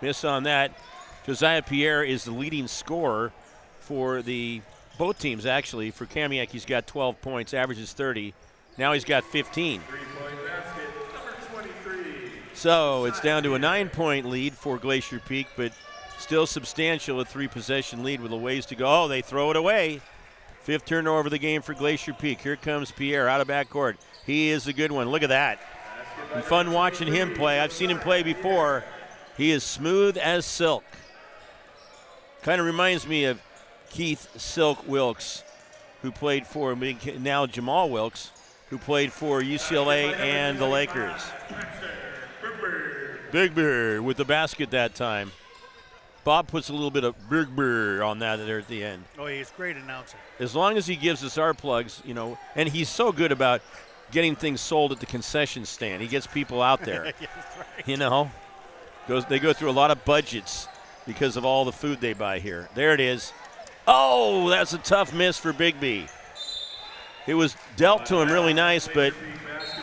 Miss on that. Josiah Pierre is the leading scorer for both teams, actually. For Kamiak, he's got 12 points, averages 30. Now he's got 15. So it's down to a 9-point lead for Glacier Peak, but still substantial, a 3-possession lead with a ways to go. Oh, they throw it away. 5th turnover of the game for Glacier Peak. Here comes Pierre out of backcourt. He is a good one. Look at that. And fun watching him play. I've seen him play before. He is smooth as silk. Kind of reminds me of Keith Silk Wilkes, who played for now Jamal Wilkes, who played for UCLA and the Lakers. Big Bear with the basket that time. Bob puts a little bit of Big Bear on that there at the end. Oh, he's a great announcer. As long as he gives us our plugs, and he's so good about getting things sold at the concession stand. He gets people out there. Yes, right. They go through a lot of budgets because of all the food they buy here. There it is. Oh, that's a tough miss for Bigby. It was dealt to him really nice, but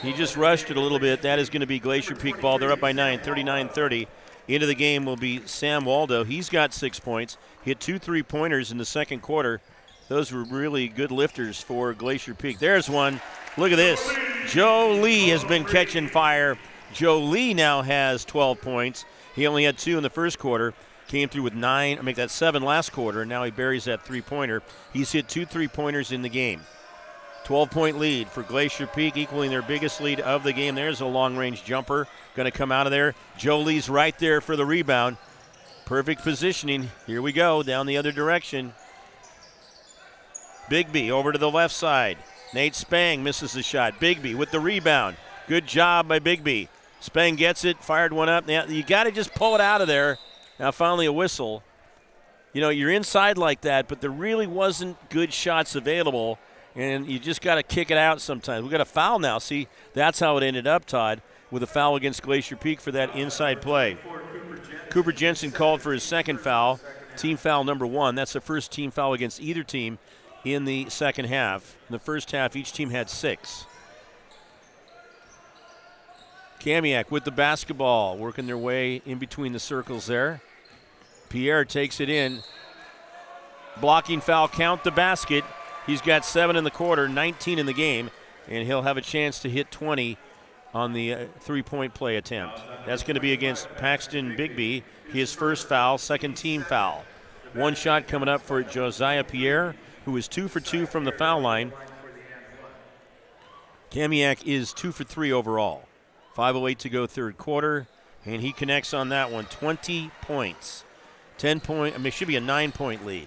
he just rushed it a little bit. That is going to be Glacier Peak ball. They're up by 9, 39-30. Into the game will be Sam Waldo. He's got 6 points. Hit 2 3-pointers in the second quarter. Those were really good lifters for Glacier Peak. There's one. Look at this. Joe Lee has been catching fire. Joe Lee now has 12 points. He only had 2 in the first quarter. Came through with 7 last quarter, and now he buries that 3-pointer. He's hit 2 3-pointers in the game. 12-point lead for Glacier Peak, equaling their biggest lead of the game. There's a long-range jumper going to come out of there. Joe Lee's right there for the rebound. Perfect positioning. Here we go, down the other direction. Bigby over to the left side. Nate Spang misses the shot. Bigby with the rebound. Good job by Bigby. Spang gets it, fired one up. Now you got to just pull it out of there. Now finally a whistle. You're inside like that, but there really wasn't good shots available. And you just got to kick it out sometimes. We got a foul now. See, that's how it ended up, Todd, with a foul against Glacier Peak for that inside play. Cooper Jensen called for his second foul, team foul number 1. That's the first team foul against either team in the second half. In the first half, each team had 6. Kamiak with the basketball, working their way in between the circles there. Pierre takes it in. Blocking foul, count the basket. He's got 7 in the quarter, 19 in the game, and he'll have a chance to hit 20 on the 3-point play attempt. That's going to be against Paxton Bigby, his first foul, second team foul. One shot coming up for Josiah Pierre, who is 2 for 2 from the foul line. Kamiak is 2 for 3 overall. 5:08 to go third quarter, and he connects on that one. 20 points. 10-point, it should be a 9-point lead.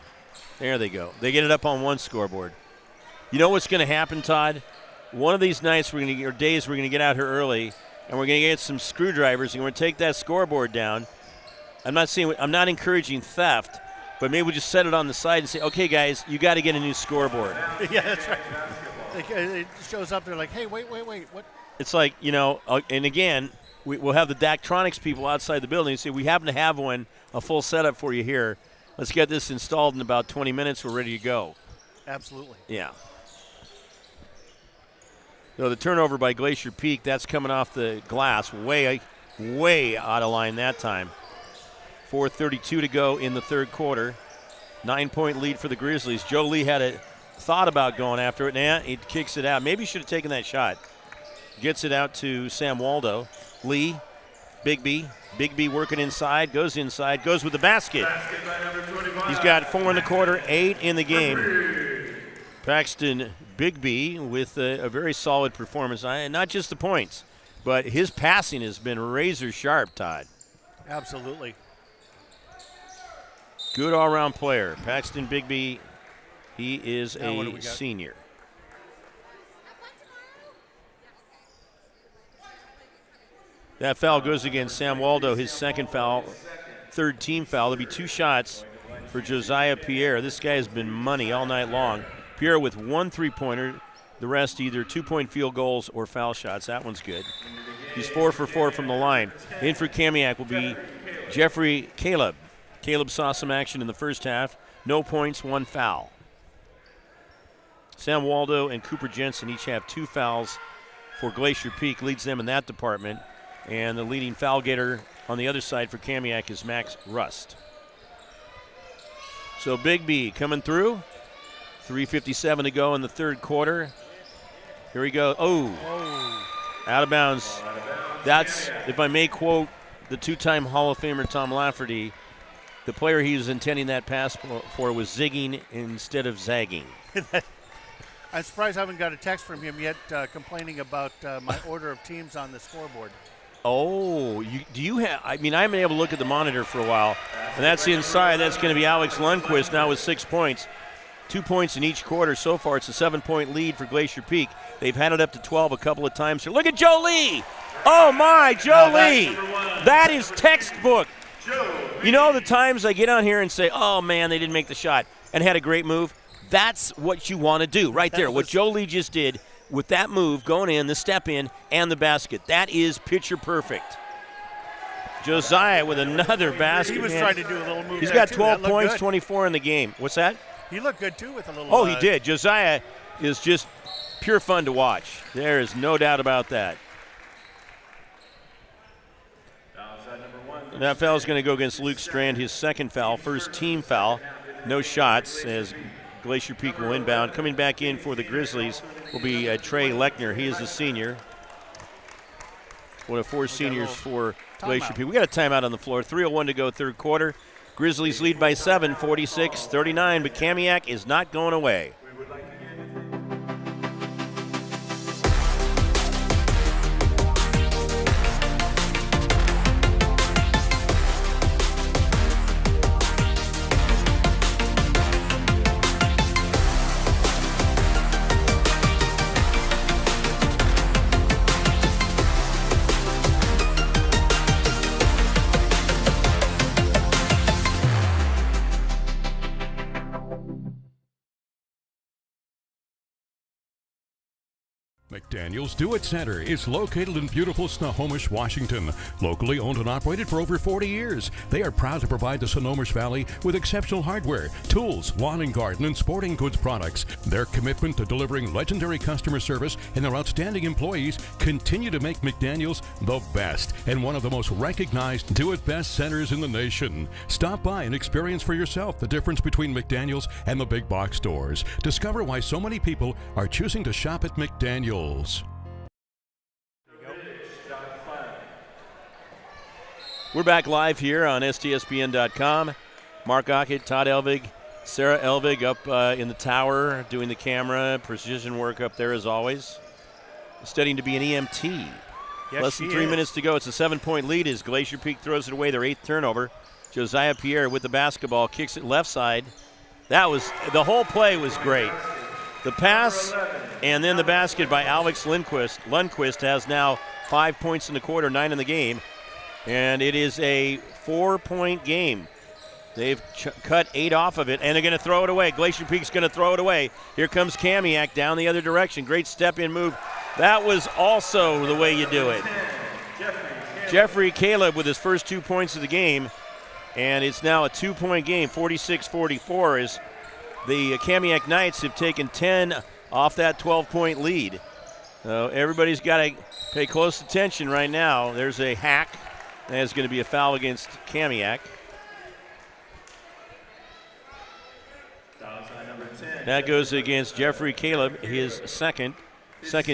There they go. They get it up on one scoreboard. You know what's going to happen, Todd? One of these nights days we're going to get out here early, and we're going to get some screwdrivers, and we're going to take that scoreboard down. I'm not encouraging theft, but maybe we'll just set it on the side and say, okay, guys, you got to get a new scoreboard. Yeah, that's right. It shows up, they're like, hey, wait, what? It's like, and again, we'll have the Daktronics people outside the building and say, we happen to have one, a full setup for you here. Let's get this installed in about 20 minutes. We're ready to go. Absolutely. Yeah. So the turnover by Glacier Peak, that's coming off the glass. Way out of line that time. 4:32 to go in the third quarter. 9-point lead for the Grizzlies. Joe Lee had a thought about going after it. Nah, he kicks it out. Maybe he should have taken that shot. Gets it out to Sam Waldo. Lee, Bigby working inside, goes with the basket. He's got 4 in the quarter, 8 in the game. Paxton Bigby with a very solid performance. Not just the points, but his passing has been razor sharp, Todd. Absolutely. Good all-around player. Paxton Bigby, he is a senior. That foul goes against Sam Waldo, his second foul, third team foul. There'll be 2 shots for Josiah Pierre. This guy has been money all night long. Pierre with 1 3-pointer, the rest either 2-point field goals or foul shots. That one's good. He's 4 for 4 from the line. In for Kamiak will be Jeffrey Caleb. Caleb saw some action in the first half. No points, 1 foul. Sam Waldo and Cooper Jensen each have 2 fouls for Glacier Peak, leads them in that department. And the leading foul getter on the other side for Kamiak is Max Rust. So Bigby coming through. 3:57 to go in the third quarter. Here we go. Out of bounds. That's, if I may quote the 2-time Hall of Famer Tom Lafferty, the player he was intending that pass for was zigging instead of zagging. I'm surprised I haven't got a text from him yet complaining about my order of teams on the scoreboard. Oh, do you have? I mean, I haven't been able to look at the monitor for a while, and that's inside. That's going to be Alex Lundquist now with 6 points. 2 points in each quarter so far. It's a 7-point lead for Glacier Peak. They've had it up to 12 a couple of times here. Look at Joe Lee. Oh, my, Joe Lee. That is textbook. You know the times I get on here and say, oh, man, they didn't make the shot and had a great move? That's what you want to do right there. What Joe Lee just did with that move, going in, the step in, and the basket. That is picture perfect. Josiah with another basket. He was trying to do a little move. He's got 12 points, 24 in the game. What's that? He looked good, too, with a little. Oh, he did. Josiah is just pure fun to watch. There is no doubt about that. And that foul is going to go against Luke Strand, his second foul, first team foul. No shots as Glacier Peak will inbound. Coming back in for the Grizzlies will be Trey Lechner. He is a senior. One of 4 seniors for Glacier Peak. We got a timeout on the floor. 3:01 to go, third quarter. Grizzlies lead by 7, 46-39, but Kamiak is not going away. McDaniel's Do It Center is located in beautiful Snohomish, Washington. Locally owned and operated for over 40 years, they are proud to provide the Snohomish Valley with exceptional hardware, tools, lawn and garden, and sporting goods products. Their commitment to delivering legendary customer service and their outstanding employees continue to make McDaniel's the best and one of the most recognized Do It Best centers in the nation. Stop by and experience for yourself the difference between McDaniel's and the big box stores. Discover why so many people are choosing to shop at McDaniel's. We're back live here on STSPN.com. Mark Aucutt, Todd Elvig, Sarah Elvig up in the tower doing the camera, precision work up there as always. Studying to be an EMT. Yes, Less than 3 minutes to go. It's a 7-point lead as Glacier Peak throws it away, their 8th turnover. Josiah Pierre with the basketball, kicks it left side. That was, the whole play was great. The pass And then the basket by Alex Lundquist. Lundquist has now 5 points in the quarter, 9 in the game. And it is a 4-point game. They've cut 8 off of it, and they're going to throw it away. Glacier Peak's going to throw it away. Here comes Kamiak down the other direction. Great step-in move. That was also the way you do it. Jeffrey Caleb with his first 2 points of the game, and it's now a 2-point game, 46-44, as the Kamiak Knights have taken 10 off that 12-point lead. So everybody's got to pay close attention right now. There's a hack. That's going to be a foul against Kamiak. That goes against Jeffrey Caleb, his second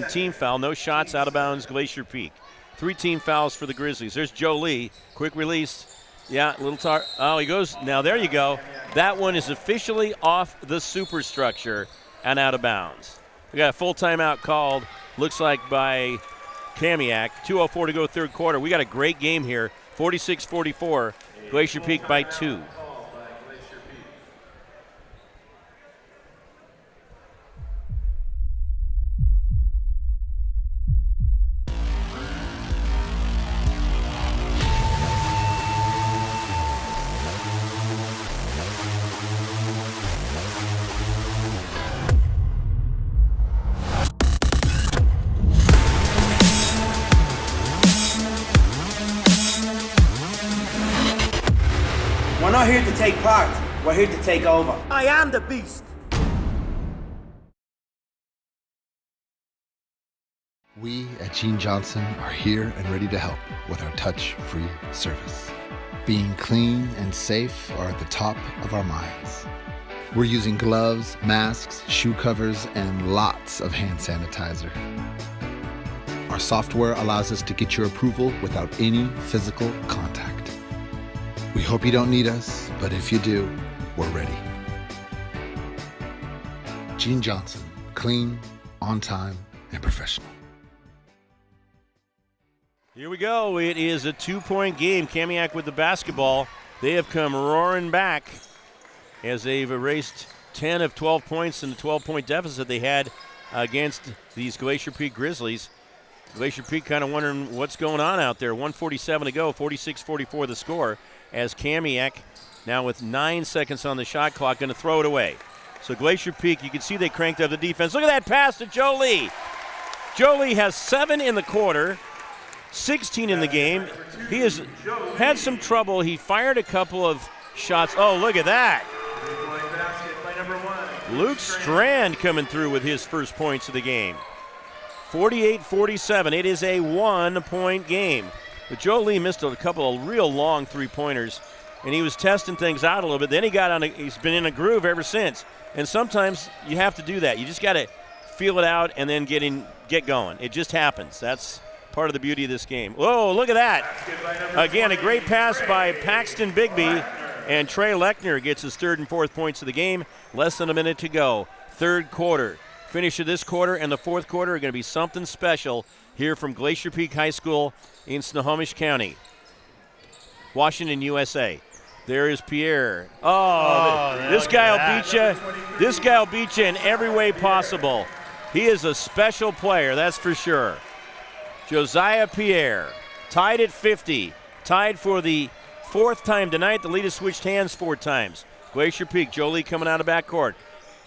team foul. No shots, out of bounds, Glacier Peak. 3 team fouls for the Grizzlies. There's Joe Lee, quick release. Yeah, oh, he goes, now there you go. That one is officially off the superstructure and out of bounds. We got a full timeout called, looks like by Kamiak. 2:04 to go third quarter. We got a great game here. 46-44, Glacier Peak by 2. We're not here to take part, we're here to take over. I am the beast. We at Gene Johnson are here and ready to help with our touch-free service. Being clean and safe are at the top of our minds. We're using gloves, masks, shoe covers, and lots of hand sanitizer. Our software allows us to get your approval without any physical contact. We hope you don't need us, but if you do, we're ready. Gene Johnson, clean, on time, and professional. Here we go. It is a 2-point game. Kamiak with the basketball. They have come roaring back as they've erased 10 of 12 points in the 12-point deficit they had against these Glacier Peak Grizzlies. Glacier Peak kind of wondering what's going on out there. 1:47 to go, 46-44 the score, as Kamiak, now with 9 seconds on the shot clock, going to throw it away. So Glacier Peak, you can see they cranked up the defense. Look at that pass to Joe Lee. Joe Lee has 7 in the quarter, 16 in the game. He has had some trouble. He fired a couple of shots. Oh, look at that. Luke Strand coming through with his first points of the game. 48-47. It is a 1-point game. But Joe Lee missed a couple of real long three-pointers, and he was testing things out a little bit. Then he's been in a groove ever since. And sometimes you have to do that. You just got to feel it out and then get going. It just happens. That's part of the beauty of this game. Whoa, look at that. Again, a great pass by Paxton Bigby, and Trey Lechner gets his 3rd and 4th points of the game. Less than a minute to go. Third quarter. Finish of this quarter and the fourth quarter are going to be something special here from Glacier Peak High School in Snohomish County. Washington, USA. There is Pierre. This guy will beat you. This guy will beat you in every way possible. He is a special player, that's for sure. Josiah Pierre, tied at 50. Tied for the 4th time tonight. The lead has switched hands 4 times. Glacier Peak, Jolie coming out of backcourt.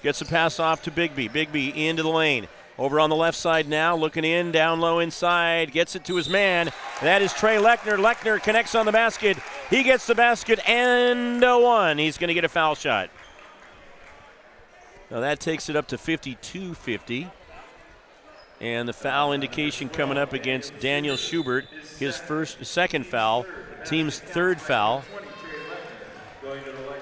Gets a pass off to Bigby. Bigby into the lane. Over on the left side now, looking in, down low inside. Gets it to his man. That is Trey Lechner. Lechner connects on the basket. He gets the basket and a 1. He's going to get a foul shot. Now that takes it up to 52-50. And the foul indication coming up against Daniel Schubert. His second foul, team's 3rd foul.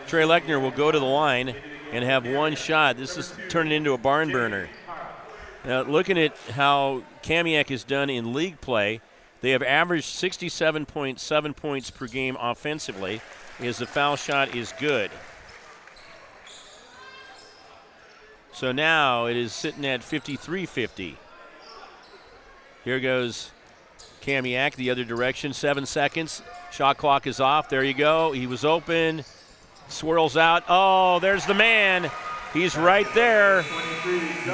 Trey Lechner will go to the line and have 1 shot. This is turning into a barn burner. Now, looking at how Kamiak has done in league play, they have averaged 67.7 points per game offensively, as the foul shot is good. So now it is sitting at 53-50. Here goes Kamiak the other direction, 7 seconds. Shot clock is off. There you go. He was open. Swirls out. Oh, there's the man. He's right there.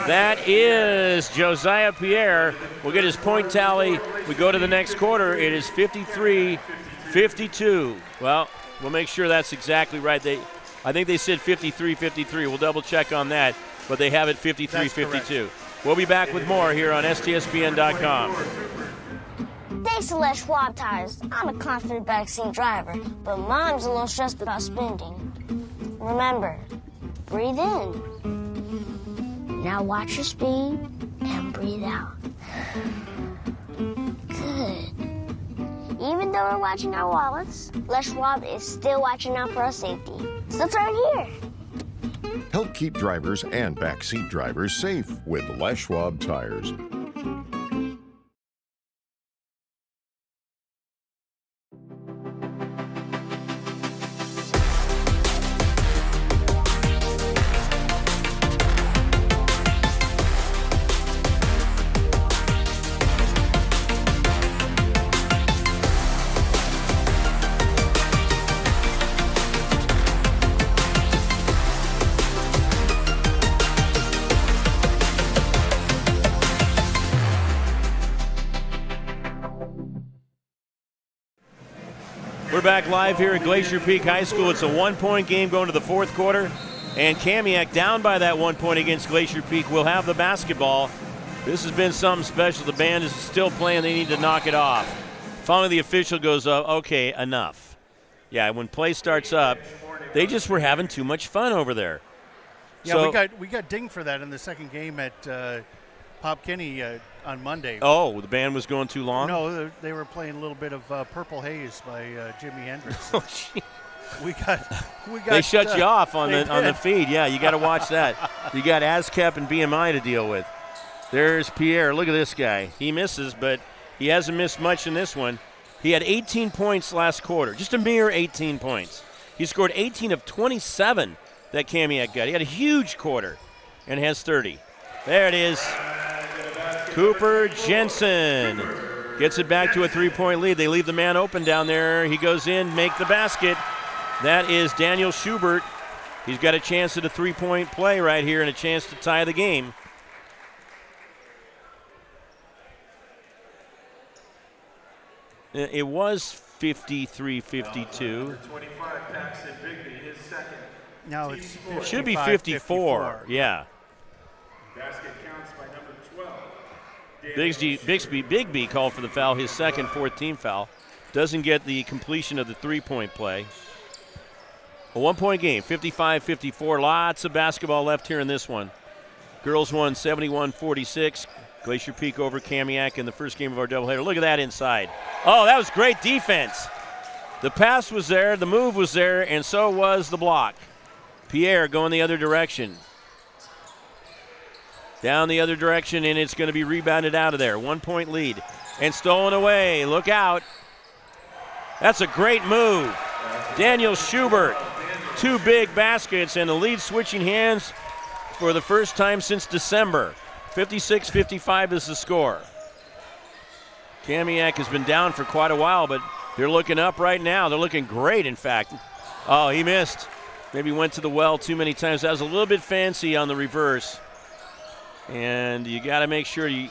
That is Josiah Pierre. We'll get his point tally. We go to the next quarter. It is 53-52. Well, we'll make sure that's exactly right. I think they said 53-53. We'll double check on that, but they have it 53-52. We'll be back with more here on STSPN.com. Thanks to Les Schwab Tires, I'm a confident backseat driver, but Mom's a little stressed about spending. Remember, breathe in. Now watch your speed and breathe out. Good. Even though we're watching our wallets, Les Schwab is still watching out for our safety. So turn here. Help keep drivers and backseat drivers safe with Les Schwab Tires. We're back live here at Glacier Peak High School. It's a one-point game going to the fourth quarter, and Kamiak down by that 1 point against Glacier Peak will have the basketball. This has been something special. The band is still playing. They need to knock it off. Finally, the official goes up. Okay, enough. Yeah, when play starts up, they just were having too much fun over there. Yeah, so, we got dinged for that in the second game at Pop Kenny on Monday. Oh, the band was going too long? No, they were playing a little bit of Purple Haze by Jimi Hendrix. Oh, gee. We got. They shut you off on the feed. Yeah, you got to watch that. You got ASCAP and BMI to deal with. There's Pierre. Look at this guy. He misses, but he hasn't missed much in this one. He had 18 points last quarter, just a mere 18 points. He scored 18 of 27 that Kamiak got. He had a huge quarter and has 30. There it is. Cooper Jensen gets it back to a three-point lead. They leave the man open down there. He goes in, make the basket. That is Daniel Schubert. He's got a chance at a three-point play right here and a chance to tie the game. It was 53-52. Now it's it should be 54. Yeah. Basket counts by number 12. Bigby called for the foul, his second, fourth team foul. Doesn't get the completion of the three-point play. A one-point game, 55-54. Lots of basketball left here in this one. Girls won 71-46. Glacier Peak over Kamiak in the first game of our doubleheader. Look at that inside. Oh, that was great defense. The pass was there, the move was there, and so was the block. Pierre going the other direction. Down the other direction, and it's going to be rebounded out of there. 1 point lead. And stolen away. Look out. That's a great move. Daniel Schubert. 2 big baskets, and the lead switching hands for the first time since December. 56-55 is the score. Kamiak has been down for quite a while, but they're looking up right now. They're looking great, in fact. Oh, he missed. Maybe went to the well too many times. That was a little bit fancy on the reverse. And you got to make sure you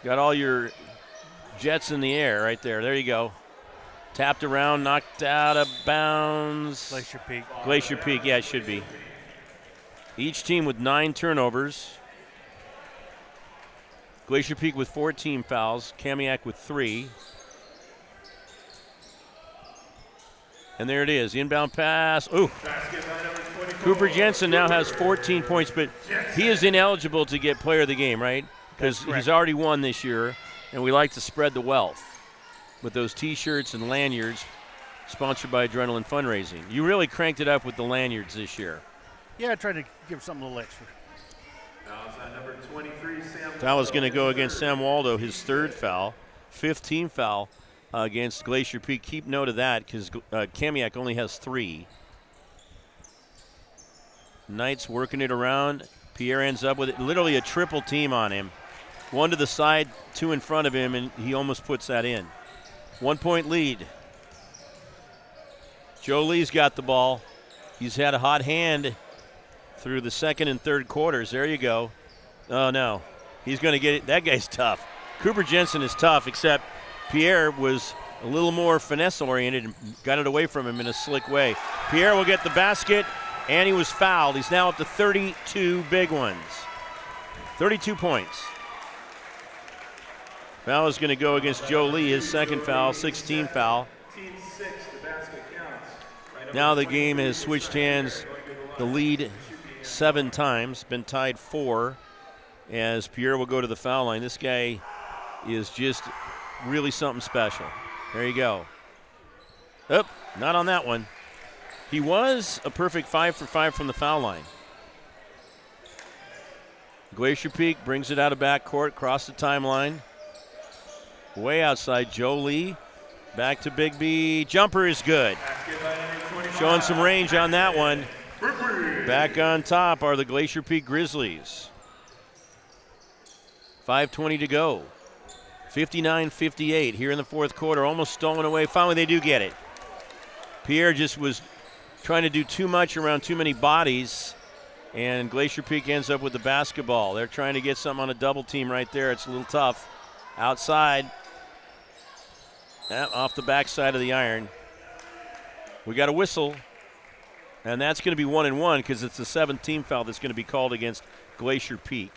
got all your jets in the air right there. There you go. Tapped around, knocked out of bounds. Glacier Peak. Glacier Peak, yeah, it should be. Each team with 9 turnovers. Glacier Peak with 4 team fouls. Kamiak with 3. And there it is, inbound pass. Ooh. Cooper Jensen now has 14 points, but he is ineligible to get player of the game, right? Because he's already won this year, and we like to spread the wealth with those T-shirts and lanyards sponsored by Adrenaline Fundraising. You really cranked it up with the lanyards this year. Yeah, I tried to give something a little extra. Number 23, Sam. Foul is going to go against Sam Waldo, his 3rd foul, 5th team foul against Glacier Peak. Keep note of that because Kamiak only has 3. Knight's working it around. Pierre ends up with it, literally a triple team on him. 1 to the side, 2 in front of him, and he almost puts that in. 1 point lead. Joe Lee's got the ball. He's had a hot hand through the second and third quarters. There you go. Oh, no. He's going to get it. That guy's tough. Cooper Jensen is tough, except Pierre was a little more finesse-oriented and got it away from him in a slick way. Pierre will get the basket, and he was fouled. He's now up to 32 big ones. 32 points. Foul is going to go against Joe Lee, his second foul, 16 foul. Now the game has switched hands. The lead 7 times, been tied 4, as Pierre will go to the foul line. This guy is just really something special. There you go. Oh, not on that one. He was a perfect 5 for 5 from the foul line. Glacier Peak brings it out of backcourt, across the timeline. Way outside, Joe Lee. Back to Big B. Jumper is good. Showing some range on that one. Back on top are the Glacier Peak Grizzlies. 5:20 to go. 59-58 here in the fourth quarter. Almost stolen away. Finally, they do get it. Pierre just was trying to do too much around too many bodies, and Glacier Peak ends up with the basketball. They're trying to get something on a double team right there. It's a little tough. Outside. Off the backside of the iron. We got a whistle, and that's going to be 1-1 because it's the 7th team foul that's going to be called against Glacier Peak.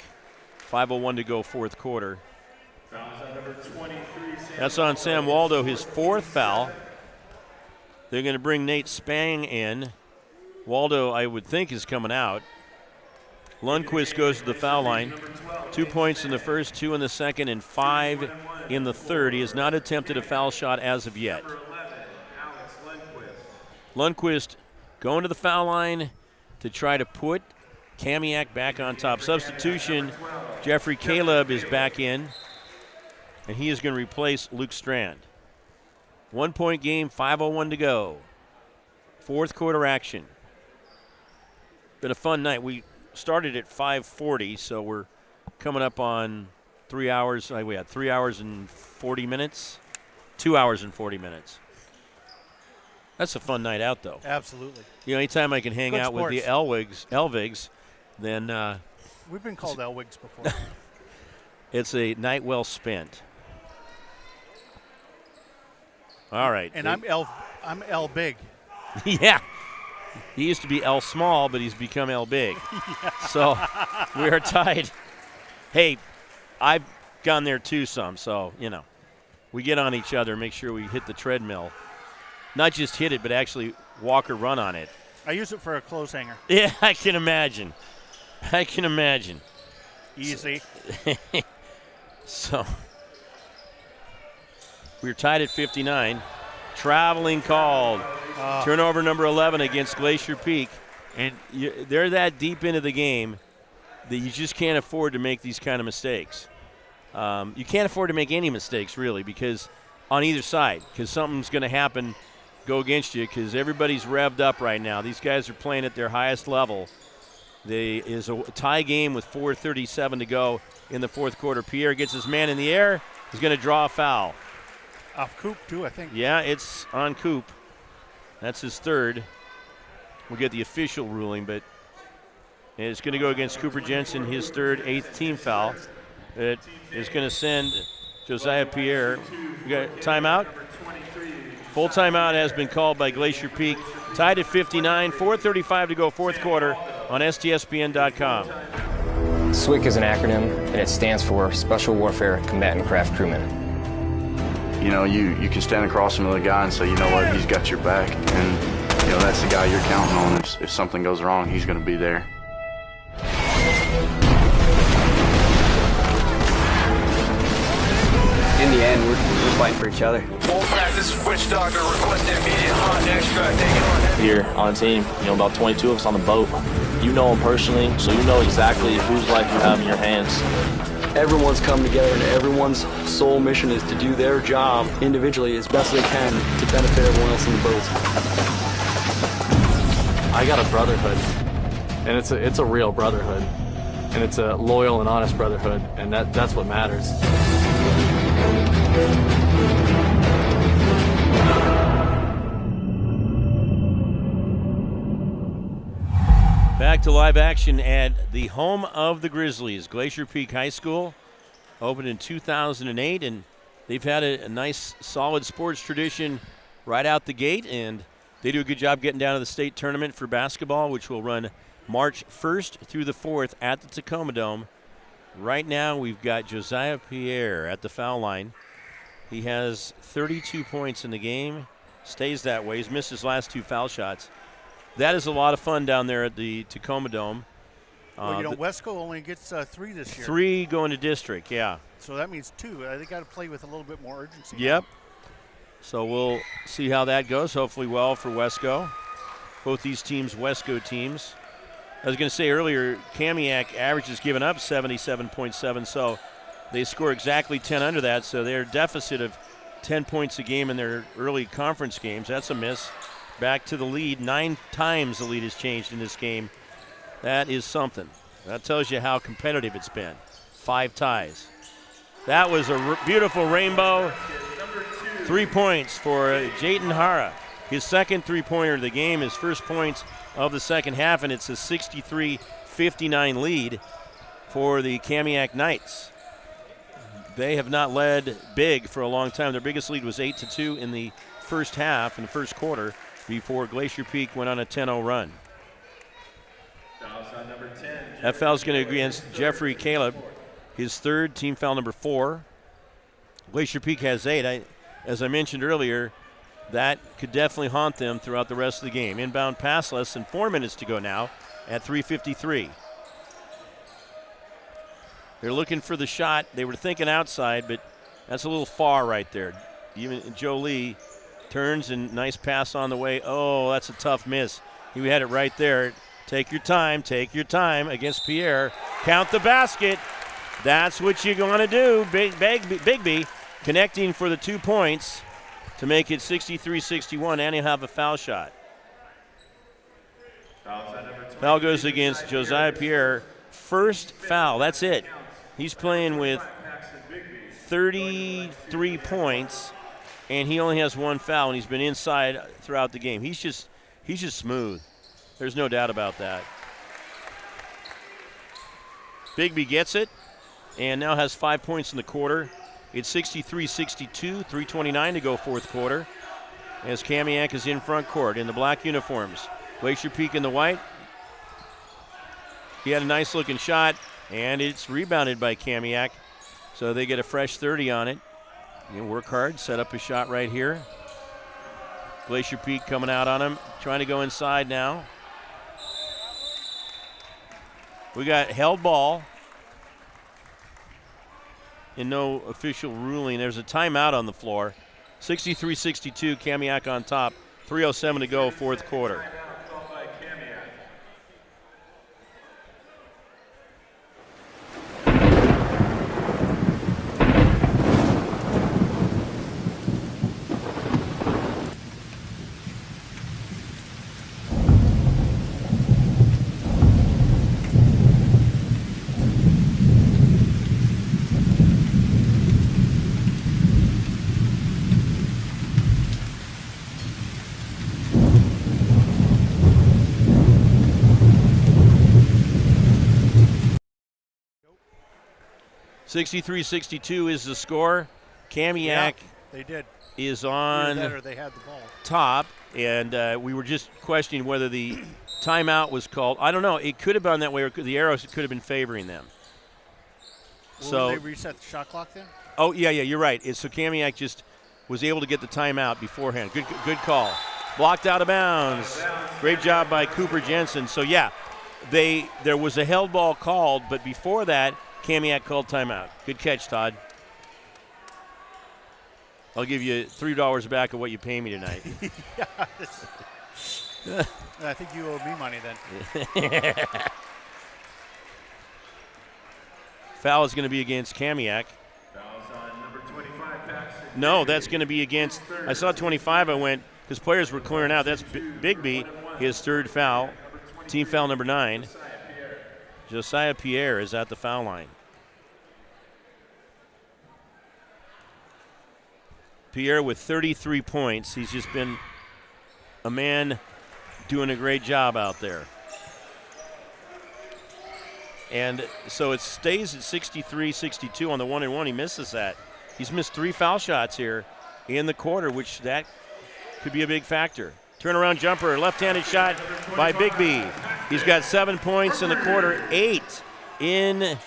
5:01 to go, fourth quarter. That's on Sam Waldo, his 4th foul. They're going to bring Nate Spang in. Waldo, I would think, is coming out. Lundquist goes to the foul line. 2 points in the first, 2 in the second, and 5 in the third. He has not attempted a foul shot as of yet. Lundquist going to the foul line to try to put Kamiak back on top. Substitution, Jeffrey Caleb is back in, and he is going to replace Luke Strand. 1 point game, 5:01 to go. Fourth quarter action. Been a fun night. We started at 5:40, so we're coming up on 3 hours. We had 3 hours and 40 minutes. 2 hours and 40 minutes. That's a fun night out, though. Absolutely. You know, anytime I can hang Good out sports. with the Elvigs, then we've been called Elwigs before. It's a night well spent. All right. And I'm L big. Yeah. He used to be L small, but he's become L big. Yeah. So we are tied. Hey, I've gone there too some, so, you know, we get on each other, make sure we hit the treadmill. Not just hit it, but actually walk or run on it. I use it for a clothes hanger. Yeah, I can imagine. I can imagine. Easy. So we're tied at 59. Traveling called. Turnover number 11 against Glacier Peak. And they're that deep into the game that you just can't afford to make these kind of mistakes. You can't afford to make any mistakes, really, because on either side, because something's going to happen, go against you, because everybody's revved up right now. These guys are playing at their highest level. There is a tie game with 4:37 to go in the fourth quarter. Pierre gets his man in the air. He's going to draw a foul. Off Coop, too, I think. Yeah, it's on Coop. That's his third. We'll get the official ruling, but it's going to go against Cooper Jensen, his third, 8th team foul. It is going to send Josiah Pierre. We got timeout. Full timeout has been called by Glacier Peak. Tied at 59, 4:35 to go, fourth quarter on STSPN.com. SWCC is an acronym, and it stands for Special Warfare Combatant Craft Crewman. You know, you can stand across from the guy and say, you know what, he's got your back. And, you know, that's the guy you're counting on. If something goes wrong, he's going to be there. In the end, we're fighting for each other. Wolfpack, this is Witch Doctor requesting immediate hot extract. Taking on Here on the team, you know, about 22 of us on the boat. You know them personally, so you know exactly whose life you have in your hands. Everyone's come together, and everyone's sole mission is to do their job individually as best they can to benefit everyone else in the boat. I got a brotherhood, and it's a real brotherhood, and it's a loyal and honest brotherhood, and that's what matters. Back to live action at the home of the Grizzlies, Glacier Peak High School. Opened in 2008, and they've had a nice, solid sports tradition right out the gate, and they do a good job getting down to the state tournament for basketball, which will run March 1st through the 4th at the Tacoma Dome. Right now, we've got Josiah Pierre at the foul line. He has 32 points in the game, stays that way. He's missed his last 2 foul shots. That is a lot of fun down there at the Tacoma Dome. Well, Wesco only gets 3 this year. 3 going to district, yeah. So that means 2. They got to play with a little bit more urgency. Yep. So we'll see how that goes. Hopefully well for Wesco. Both these teams, Wesco teams. I was going to say earlier, Kamiak average is given up 77.7, so they score exactly 10 under that, so their deficit of 10 points a game in their early conference games, that's a miss. Back to the lead. 9 times the lead has changed in this game. That is something. That tells you how competitive it's been. 5 ties. That was a beautiful rainbow. 3 points for Jayden Hara. His second three-pointer of the game, his first points of the second half, and it's a 63-59 lead for the Kamiak Knights. They have not led big for a long time. Their biggest lead was 8-2 in the first half, in the first quarter, before Glacier Peak went on a 10-0 run. That foul's going to go against Jeffrey Caleb, his third, team foul number 4. Glacier Peak has 8. As I mentioned earlier, that could definitely haunt them throughout the rest of the game. Inbound pass, less than 4 minutes to go now at 3:53. They're looking for the shot. They were thinking outside, but that's a little far right there. Even Joe Lee turns, and nice pass on the way. Oh, that's a tough miss. He had it right there. Take your time against Pierre. Count the basket. That's what you're going to do. Bigby connecting for the 2 points to make it 63-61, and he'll have a foul shot. Foul goes against Josiah Pierre. First foul, that's it. He's playing with 33 points, and he only has 1 foul, and he's been inside throughout the game. He's just smooth. There's no doubt about that. Bigby gets it, and now has 5 points in the quarter. It's 63-62, 3:29 to go fourth quarter, as Kamiak is in front court in the black uniforms. Glacier Peak in the white. He had a nice looking shot, and it's rebounded by Kamiak, so they get a fresh 30 on it. You work hard, set up a shot right here. Glacier Peak coming out on him, trying to go inside now. We got held ball. And no official ruling. There's a timeout on the floor. 63-62, Kamiak on top. 3:07 to go, fourth quarter. 63-62 is the score. Kamiak they did. Is on they had the ball. Top, and we were just questioning whether the timeout was called. I don't know. It could have been that way, or the arrows could have been favoring them. Well, so they reset the shot clock then? Oh, yeah, you're right. So Kamiak just was able to get the timeout beforehand. Good call. Blocked out of bounds. Great job by Cooper Jensen. So, yeah, there was a held ball called, but before that, Kamiak called timeout. Good catch, Todd. I'll give you $3 back of what you pay me tonight. I think you owe me money then. Foul is going to be against Kamiak. No, that's going to be against. I saw 25. I went because players were clearing out. That's Bigby, his third foul. Team foul number 9. Josiah Pierre is at the foul line. Pierre with 33 points. He's just been a man doing a great job out there. And so it stays at 63-62 on the 1-and-1. He misses that. He's missed 3 foul shots here in the quarter, which that could be a big factor. Turnaround jumper, left-handed shot by Bigby. He's got 7 points in the quarter, 8 in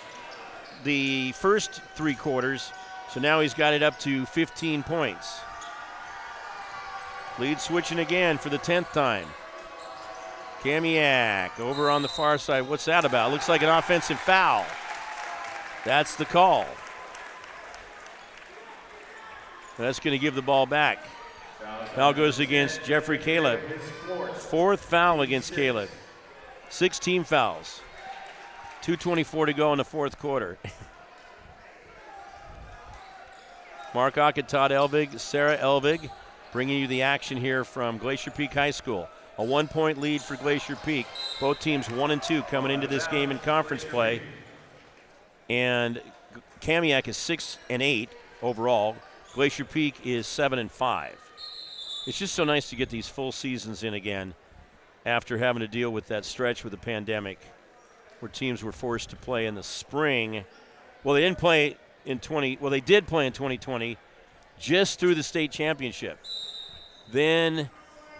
the first 3 quarters. So now he's got it up to 15 points. Lead switching again for the 10th time. Kamiak over on the far side. What's that about? Looks like an offensive foul. That's the call. That's going to give the ball back. Foul goes against Jeffrey Caleb. 4th foul against Caleb. 6 team fouls. 2:24 to go in the 4th quarter. Mark Aucutt, Todd Elvig, Sarah Elvig, bringing you the action here from Glacier Peak High School. A 1-point lead for Glacier Peak. Both teams 1-2 coming into this game in conference play. And Kamiak is 6-8 overall. Glacier Peak is 7-5. It's just so nice to get these full seasons in again after having to deal with that stretch with the pandemic where teams were forced to play in the spring. Well, they didn't play in they did play in 2020 just through the state championship. Then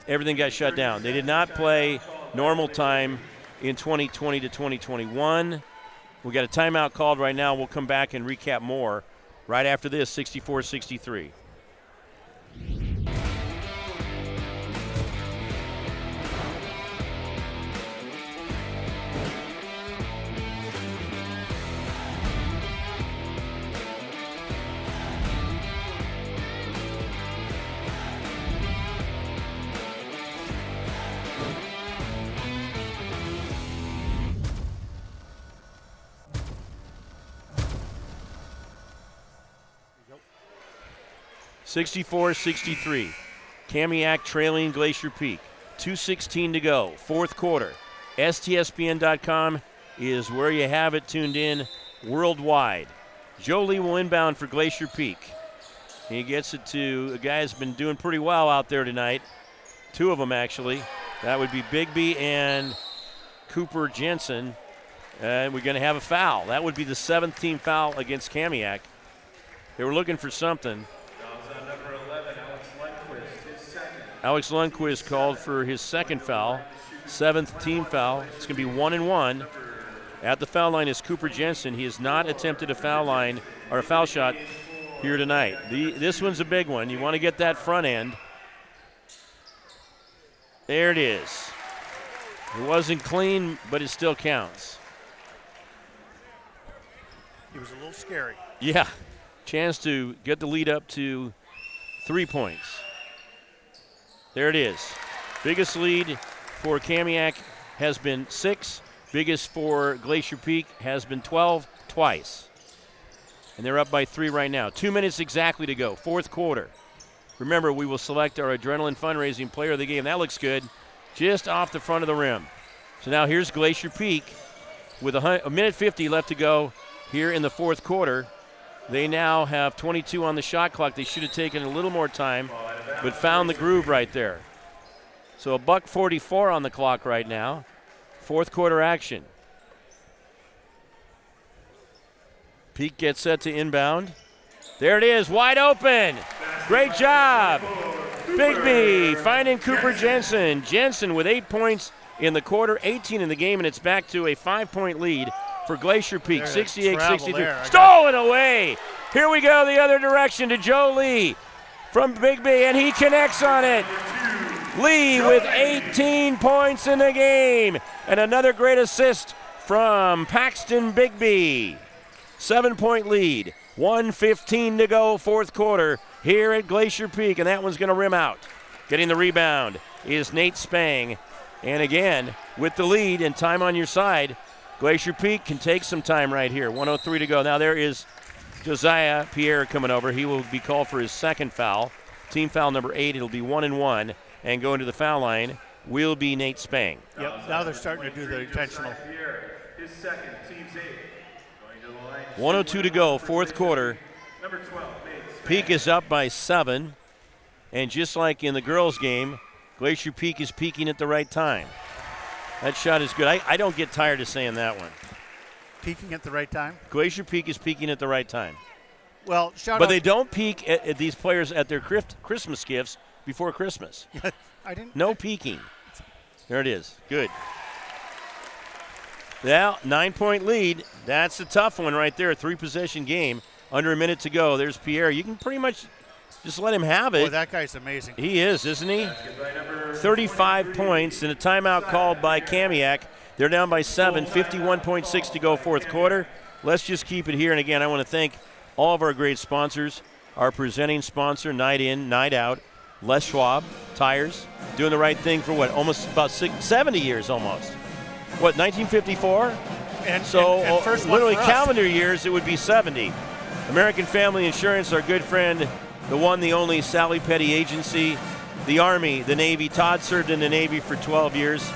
everything got shut down. They did not play normal time in 2020 to 2021. We got a timeout called right now. We'll come back and recap more right after this, 64-63. 64-63. Kamiak trailing Glacier Peak. 2:16 to go, 4th quarter. STSPN.com is where you have it tuned in worldwide. Jolie will inbound for Glacier Peak. He gets it to a guy that's been doing pretty well out there tonight. 2 of them, actually. That would be Bigby and Cooper Jensen. And we're going to have a foul. That would be the 7th team foul against Kamiak. They were looking for something. Alex Lundquist called for his 2nd foul, 7th team foul. It's going to be 1-1. At the foul line is Cooper Jensen. He has not attempted a foul line or a foul shot here tonight. This one's a big one. You want to get that front end. There it is. It wasn't clean, but it still counts. He was a little scary. Yeah. Chance to get the lead up to 3 points. There it is. Biggest lead for Kamiak has been 6. Biggest for Glacier Peak has been 12 twice. And they're up by 3 right now. 2 minutes exactly to go, 4th quarter. Remember, we will select our Adrenaline Fundraising Player of the Game. That looks good. Just off the front of the rim. So now here's Glacier Peak with a minute 50 left to go here in the 4th quarter. They now have 22 on the shot clock. They should have taken a little more time, but found the groove right there. So $1:44 on the clock right now. 4th quarter action. Peak gets set to inbound. There it is, wide open. Great job. Bigby finding Cooper Jensen. Jensen with 8 points in the quarter, 18 in the game, and it's back to a 5-point lead for Glacier Peak, 68-62. Stolen away. Here we go the other direction to Joe Lee from Bigby, and he connects on it. Lee with 18 points in the game, and another great assist from Paxton Bigby. 7-point lead, 1:15 to go, 4th quarter here at Glacier Peak, and that one's going to rim out. Getting the rebound is Nate Spang, and again, with the lead and time on your side, Glacier Peak can take some time right here. 1:03 to go. Now there is Josiah Pierre coming over. He will be called for his 2nd foul. Team foul number 8. It'll be 1-1. And going to the foul line will be Nate Spang. Yep, now they're starting to do the intentional. His 2nd, team's 8. 1:02 to go, 4th quarter. Peak is up by 7. And just like in the girls' game, Glacier Peak is peaking at the right time. That shot is good. I don't get tired of saying that one. Peaking at the right time? Glacier Peak is peaking at the right time. Well, But they don't peak at these players at their Christmas gifts before Christmas. I didn't. No peaking. There it is. Good. Now, 9-point lead. That's a tough one right there. A 3-possession game. Under a minute to go. There's Pierre. You can pretty much just let him have it. Boy, that guy's amazing. He is, isn't he? 35 points and a timeout called by Kamiak. They're down by 7, 51.6 to go fourth quarter. Let's just keep it here. And again, I want to thank all of our great sponsors. Our presenting sponsor, Night In, Night Out, Les Schwab Tires, doing the right thing for what, almost about 70 years almost. What, 1954? And first one literally for us. calendar years, it would be 70. American Family Insurance, our good friend, the one, the only Sally Petty Agency, the Army, the Navy. Todd served in the Navy for 12 years.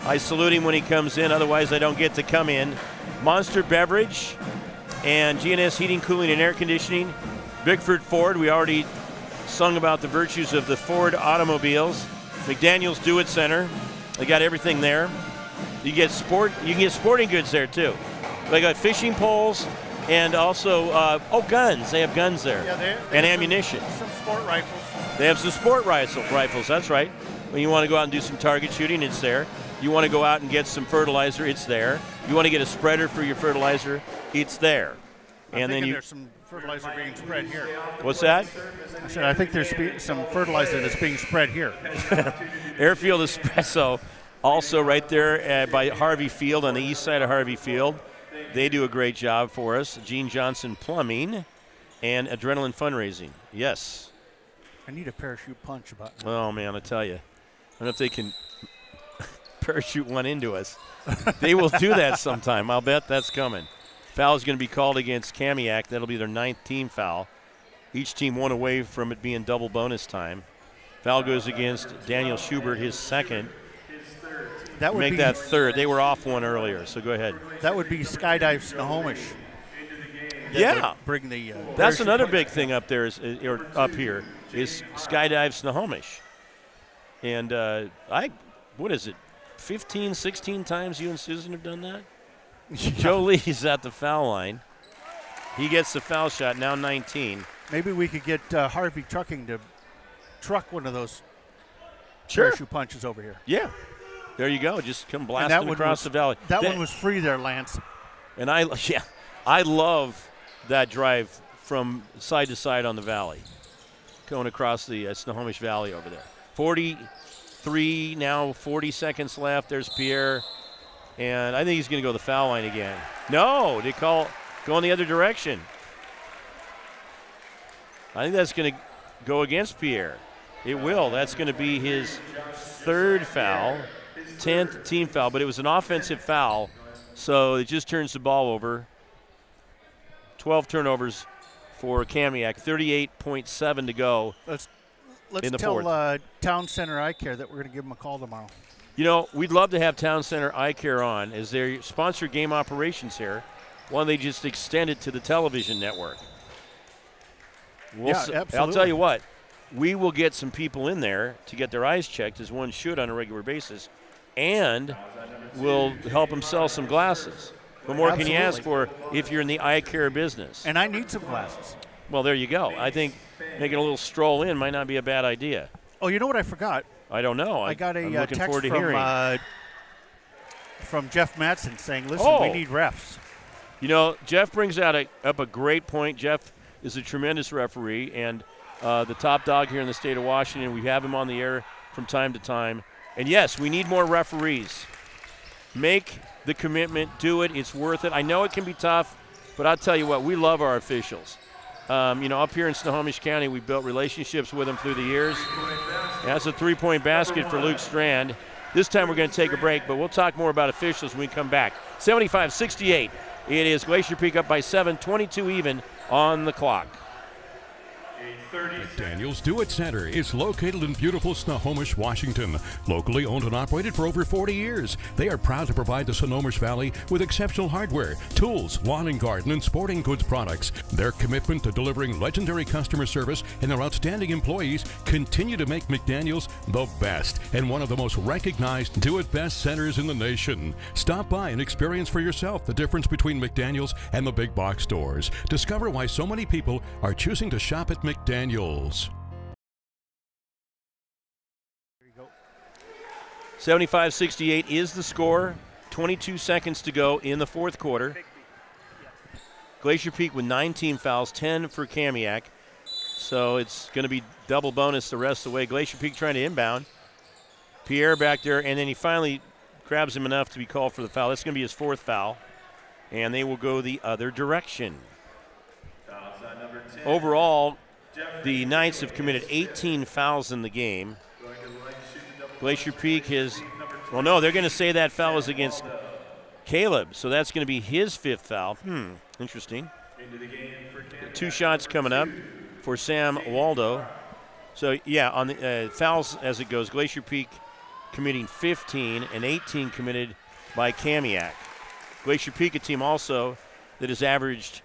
I salute him when he comes in, otherwise I don't get to come in. Monster Beverage and GNS Heating, Cooling, and Air Conditioning. Bickford Ford, we already sung about the virtues of the Ford automobiles. McDaniel's Do It Center, they got everything there. You can get sporting goods there too. They got fishing poles and also guns. They have guns there. Yeah, and ammunition. Some sport rifles. They have some sport rifles. That's right. When you want to go out and do some target shooting, it's there. You want to go out and get some fertilizer, it's there. You want to get a spreader for your fertilizer, it's there. And then there's some fertilizer being spread here. What's that? I said I think there's some fertilizer that's being spread here. Airfield Espresso, also right there by Harvey Field, on the east side of Harvey Field. They do a great job for us. Gene Johnson Plumbing and Adrenaline Fundraising. Yes. I need a parachute punch about. Oh man, I tell you, I don't know if they can parachute one into us. They will do that sometime. I'll bet that's coming. Foul is going to be called against Kamiak. That'll be their 9th team foul. Each team one away from it being double bonus time. Foul goes against Daniel Schubert, his 2nd. That would make be that 3rd. They were off one earlier, so go ahead. That would be Skydive Snohomish. Yeah. Bring the. That's another big thing up there, or up here, is Skydive Snohomish. And what is it, 15, 16 times you and Susan have done that? Joe Lee's at the foul line. He gets the foul shot, now 19. Maybe we could get Harvey Trucking to truck one of those Sure. parachute punches over here. Yeah. There you go. Just come blasting across the valley. That one was free there, Lance. And I love that drive from side to side on the valley, going across the Snohomish Valley over there. 43 now, 40 seconds left. There's Pierre. And I think he's going to go the foul line again. No, they go in the other direction. I think that's going to go against Pierre. It will. That's going to be his 3rd foul, 10th team foul, but it was an offensive foul, so it just turns the ball over. 12 turnovers for Kamiak, 38.7 to go Let's in the tell 4th. Town Center Eye Care that we're going to give them a call tomorrow. You know, we'd love to have Town Center Eye Care on as they sponsor game operations here. Why don't they just extend it to the television network? Absolutely. I'll tell you what, we will get some people in there to get their eyes checked, as one should on a regular basis, and we'll help them sell some glasses. What more can you ask for if you're in the eye care business? And I need some glasses. Well, there you go. I think making a little stroll in might not be a bad idea. Oh, you know what I forgot? I don't know. I got I'm a looking text forward to hearing. From Jeff Matson saying, listen, we need refs. You know, Jeff brings up a great point. Jeff is a tremendous referee and the top dog here in the state of Washington. We have him on the air from time to time. And, yes, we need more referees. Make the commitment. Do it. It's worth it. I know it can be tough, but I'll tell you what, we love our officials. Up here in Snohomish County, we built relationships with them through the years. And that's a 3-point basket for Luke Strand. This time we're going to take a break, but we'll talk more about officials when we come back. 75-68. It is Glacier Peak up by 7, 22 even on the clock. McDaniel's Do-It Center is located in beautiful Snohomish, Washington. Locally owned and operated for over 40 years, they are proud to provide the Snohomish Valley with exceptional hardware, tools, lawn and garden, and sporting goods products. Their commitment to delivering legendary customer service and their outstanding employees continue to make McDaniel's the best and one of the most recognized do-it-best centers in the nation. Stop by and experience for yourself the difference between McDaniel's and the big box stores. Discover why so many people are choosing to shop at McDaniel's. 75-68 is the score. 22 seconds to go in the fourth quarter. Glacier Peak with 9 team fouls, 10 for Kamiak. So it's going to be double bonus the rest of the way. Glacier Peak trying to inbound. Pierre back there, and then he finally grabs him enough to be called for the foul. That's going to be his fourth foul. And they will go the other direction. Overall, the Knights have committed 18 fouls in the game. Glacier Peak has, well, no, they're going to say that foul is against Caleb, so that's going to be his fifth foul. Interesting. 2 shots coming up for Sam Waldo. So, yeah, on the fouls as it goes, Glacier Peak committing 15 and 18 committed by Kamiak. Glacier Peak, a team also that has averaged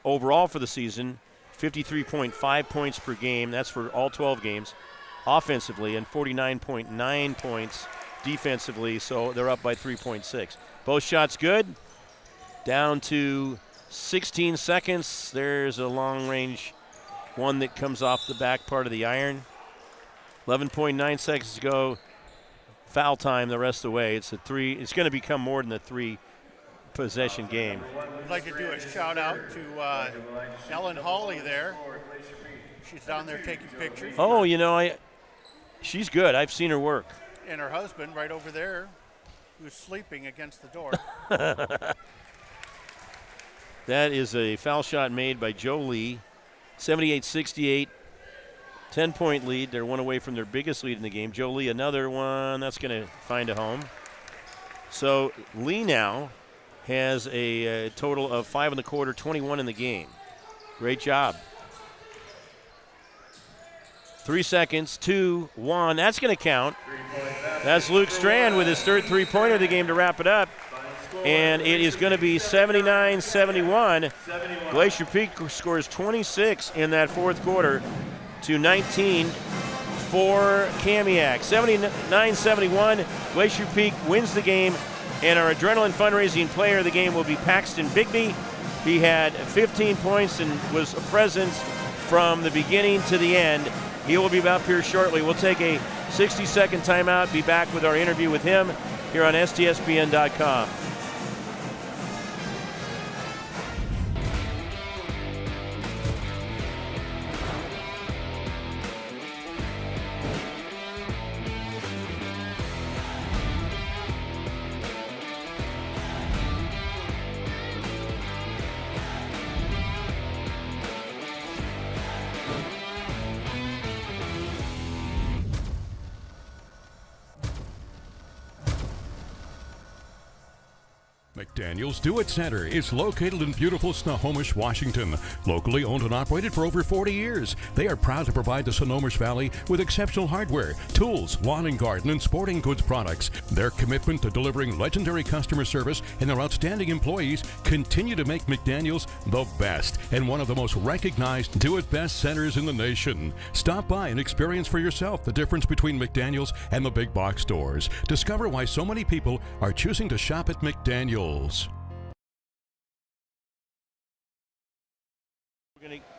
overall for the season 53.5 points per game. That's for all 12 games offensively, and 49.9 points defensively, so they're up by 3.6. Both shots good. Down to 16 seconds. There's a long-range one that comes off the back part of the iron. 11.9 seconds to go. Foul time the rest of the way. It's going to become more than a 3-possession game. I'd like to do a shout-out to Ellen Hawley there. She's down there taking pictures. Oh, you know, she's good. I've seen her work. And her husband right over there, who's sleeping against the door. That is a foul shot made by Joe Lee. 78-68, 10-point lead. They're one away from their biggest lead in the game. Joe Lee, another one. That's going to find a home. So Lee now has a total of 5 1/4, 21 in the game. Great job. 3 seconds, 2, 1. That's going to count. That's Luke Strand with his third three-pointer of the game to wrap it up. And it is going to be 79-71. Glacier Peak scores 26 in that fourth quarter to 19 for Kamiak. 79-71. Glacier Peak wins the game. And our adrenaline fundraising player of the game will be Paxton Bigby. He had 15 points and was a presence from the beginning to the end. He will be up here shortly. We'll take a 60-second timeout, be back with our interview with him here on STSPN.com. McDaniel's Do-It Center is located in beautiful Snohomish, Washington. Locally owned and operated for over 40 years, they are proud to provide the Snohomish Valley with exceptional hardware, tools, lawn and garden, and sporting goods products. Their commitment to delivering legendary customer service and their outstanding employees continue to make McDaniel's the best and one of the most recognized do-it-best centers in the nation. Stop by and experience for yourself the difference between McDaniel's and the big box stores. Discover why so many people are choosing to shop at McDaniel's.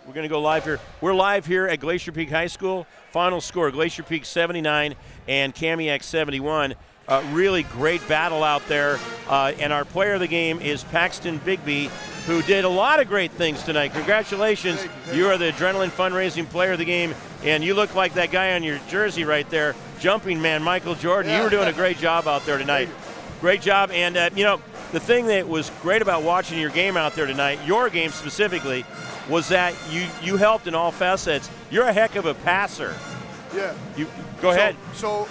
We're going to go live here. We're live here at Glacier Peak High School. Final score, Glacier Peak 79 and Kamiak 71. Really great battle out there. And our player of the game is Paxton Bigby, who did a lot of great things tonight. Congratulations. You are the Adrenaline Fundraising Player of the Game, and you look like that guy on your jersey right there, jumping man, Michael Jordan. You were doing a great job out there tonight. Great job. And, the thing that was great about watching your game out there tonight, your game specifically, was that you helped in all facets. You're a heck of a passer. Yeah. Go ahead. So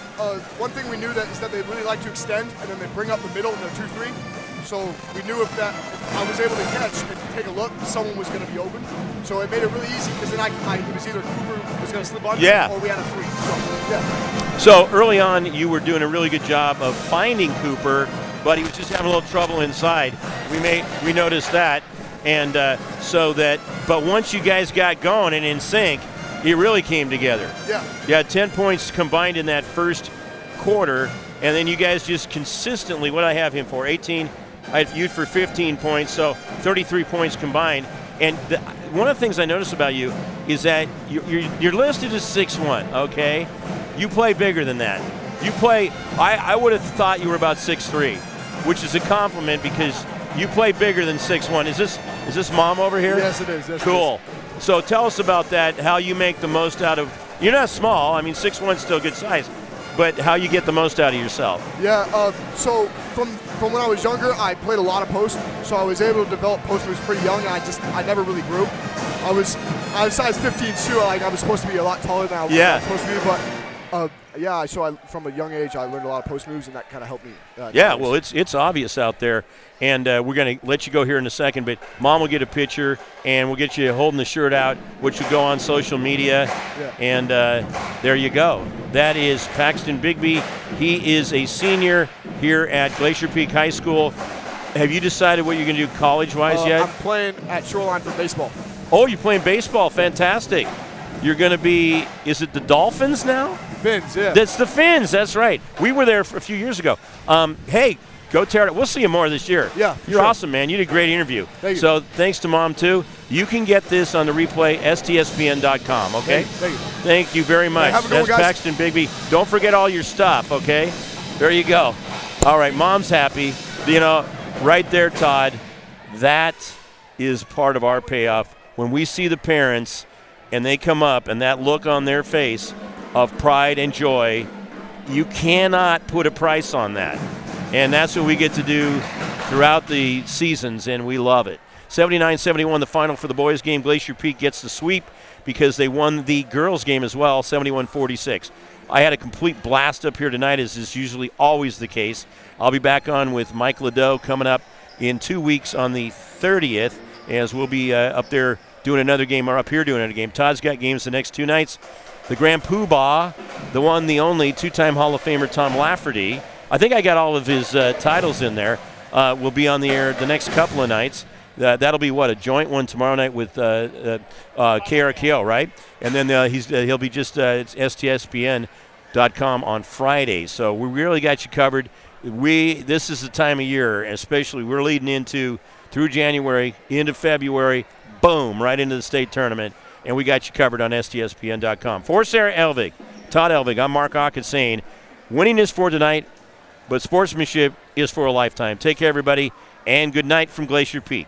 one thing we knew is that they really like to extend, and then they bring up the middle in their 2-3. So we knew if I was able to catch and take a look, someone was going to be open. So it made it really easy because then it was either Cooper was going to slip on or we had a 3. So, yeah. So early on, you were doing a really good job of finding Cooper, but he was just having a little trouble inside. We noticed that, and but once you guys got going and in sync, it really came together. Yeah. You had 10 points combined in that first quarter, and then you guys just consistently, what did I have him for? 18. I had you for 15 points, so 33 points combined. And one of the things I noticed about you is that you're listed as 6'1", okay? You play bigger than that. You play, I would have thought you were about 6'3", which is a compliment because you play bigger than 6'1". Is this Mom over here? Yes, it is. Yes, cool. It is. So tell us about that, how you make the most out of, you're not small, I mean 6'1" is still good size, but how you get the most out of yourself. Yeah, so from when I was younger, I played a lot of post, so I was able to develop post moves pretty young, and I never really grew. I was size 15 too. Like I was supposed to be a lot taller than I was supposed to be, but so from a young age I learned a lot of post moves, and that kind of helped me. Well, it's obvious out there, and we're going to let you go here in a second, but Mom will get a picture, and we'll get you holding the shirt out, which will go on social media, and there you go. That is Paxton Bigby. He is a senior here at Glacier Peak High School. Have you decided what you're going to do college-wise yet? I'm playing at Shoreline for baseball. Oh, you're playing baseball. Fantastic. You're going to be, is it the Dolphins now? Fins, yeah. That's the Fins, that's right. We were there a few years ago. Hey, go tear it. We'll see you more this year. Yeah, You're awesome, man. You did a great interview. Thank you. So thanks to Mom, too. You can get this on the replay, STSPN.com, okay? Thank you. Thank you very much. Have a good That's one, guys. Paxton Bigby. Don't forget all your stuff, okay? There you go. All right, Mom's happy. You know, right there, Todd, that is part of our payoff. When we see the parents and they come up and that look on their face of pride and joy, you cannot put a price on that. And that's what we get to do throughout the seasons, and we love it. 79-71, the final for the boys game. Glacier Peak gets the sweep because they won the girls game as well, 71-46. I had a complete blast up here tonight, as is usually always the case. I'll be back on with Mike Ladeau coming up in 2 weeks on the 30th, as we'll be up there doing another game, or up here doing another game. Todd's got games the next 2 nights. The Grand Poobah, the one, the only, 2-time Hall of Famer Tom Lafferty. I think I got all of his titles in there. Will be on the air the next couple of nights. That'll be a joint one tomorrow night with KRKO, right? And then he'll be just it's STSPN.com on Friday. So we really got you covered. This is the time of year, especially we're leading into through January, into February, boom, right into the state tournament, and we got you covered on STSPN.com. For Sarah Elvig, Todd Elvig, I'm Mark Aucutt saying, winning is for tonight, but sportsmanship is for a lifetime. Take care, everybody, and good night from Glacier Peak.